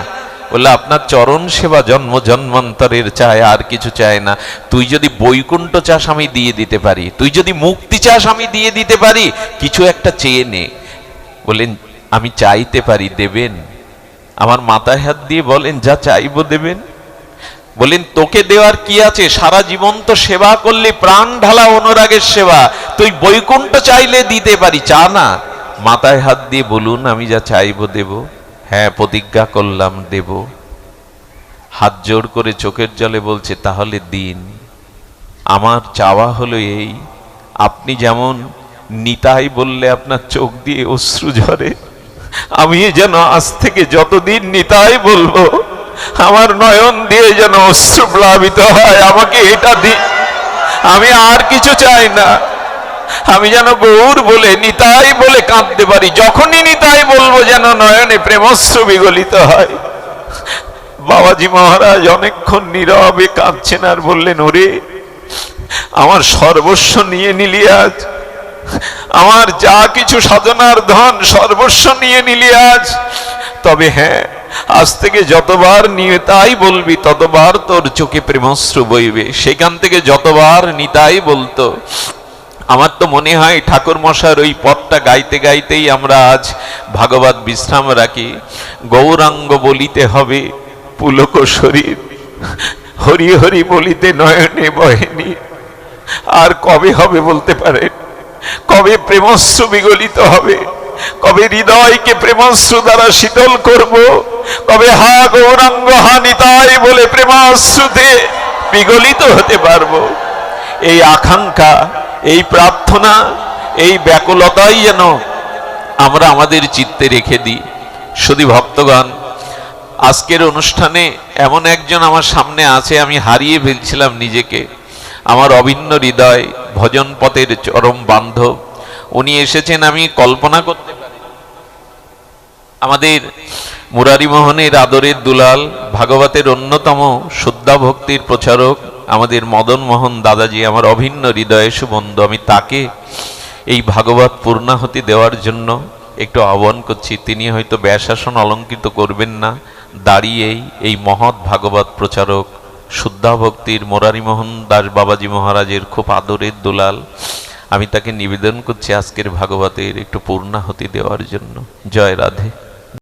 [SPEAKER 1] বললে, আপনার চরণ সেবা জন্ম জন্মান্তরের চায়, আর কিছু চায় না। তুই যদি বৈকুণ্ঠ চাস আমি দিয়ে দিতে পারি, তুই যদি মুক্তি চাস আমি দিয়ে দিতে পারি, কিছু একটা চেয়ে নে। বলেন, আমি চাইতে পারি, দেবেন? আমার মাথায় হাত দিয়ে বলেন, যা চাইবো দেবেন? বলেন, তোকে দেওয়ার কি আছে? সারা জীবন তো সেবা করলে, প্রাণ ঢালা অনুরাগের সেবা, তুই বৈকুণ্ঠ চাইলে দিতে পারি, চা না। মাথায় হাত দিয়ে বলুন, আমি যা চাইবো দেব। হ্যাঁ, প্রতিজ্ঞা করলাম দেব। হাত জোড় করে চোখের জলে বলছে, তাহলে দিন। আমার চাওয়া হলো এই, আপনি যেমন নিতাই বললে আপনার চোখ দিয়ে অশ্রু ঝরে, আমি যেন আজ থেকে যতদিন নিতাই বলবো আমার নয়ন দিয়ে যেন অশ্রু প্লাবিত হয়। আমাকে এটা দিন, আমি আর কিছু চাই না। আমি যেন গৌর বলে, নিতাই বলে কাঁদতে পারি। যখনই নিতাই বলবো যেন নয়নে প্রেমশ্রু বিগলিত হয়। বাবাজি মহারাজ অনেকক্ষণ নীরবে কাঁদছেন আর বললেন, ওরে আমার সর্বস্ব নিয়ে নিলি আজ, আমার যা কিছু সাধনার ধন সর্বস্ব নিয়ে নিলি আজ। তবে হ্যাঁ, আজ থেকে যতবার নিতাই বলবি ততবার তোর চোখে প্রেমশ্রু বইবে। সেখান থেকে যতবার নিতাই বলতো, আমার তো মনে হয় ঠাকুর মশার ওই পথটা গাইতে গাইতেই আমরা আজ ভাগবত বিশ্রাম রাখি। গৌরাঙ্গ বলিতে হবে পুলক শরীর, হরি হরি বলিতে নয়নে বহেনি। আর কবে হবে বলতে পারেন? কবে প্রেমশ্রু বিগলিত হবে? কবে হৃদয়কে প্রেমশ্রু দ্বারা শীতল করব? কবে হা গৌরাঙ্গ হা নিতাই বলে প্রেমাশ্রুতে বিগলিত হতে পারবো? এই আকাঙ্ক্ষা, এই প্রার্থনা, এই ব্যাকুলতাই যেন আমরা আমাদের চিত্তে রেখে দিই। শুধু ভক্তগণ, আজকের অনুষ্ঠানে এমন একজন আমার সামনে আছে, আমি হারিয়ে ফেলছিলাম নিজেকে। আমার অভিন্ন হৃদয়, ভজন পথের চরম বান্ধব। উনি এসেছেন আমি কল্পনা করতে পারি। আমাদের মুরারি মোহনের আদরের দুলাল, ভাগবতের অন্যতম শুদ্ধা ভক্তির প্রচারক আমাদের মদন মোহন দাদাজি, আমার অভিন্ন হৃদয়ে সুবন্ধু। আমি তাকে এই ভাগবত পূর্ণাহুতি দেওয়ার জন্য একটু আহ্বান করছি। তিনি হয়তো ব্যাসাসন অলঙ্কৃত করবেন না, দাঁড়িয়েই এই মহৎ ভাগবত প্রচারক শুদ্ধা ভক্তির মুরারি মোহন দাস বাবাজি মহারাজের খুব আদরের দুলাল, আমি তাকে নিবেদন করছি আজকের ভাগবতের একটু পূর্ণাহুতি দেওয়ার জন্য। জয় রাধে।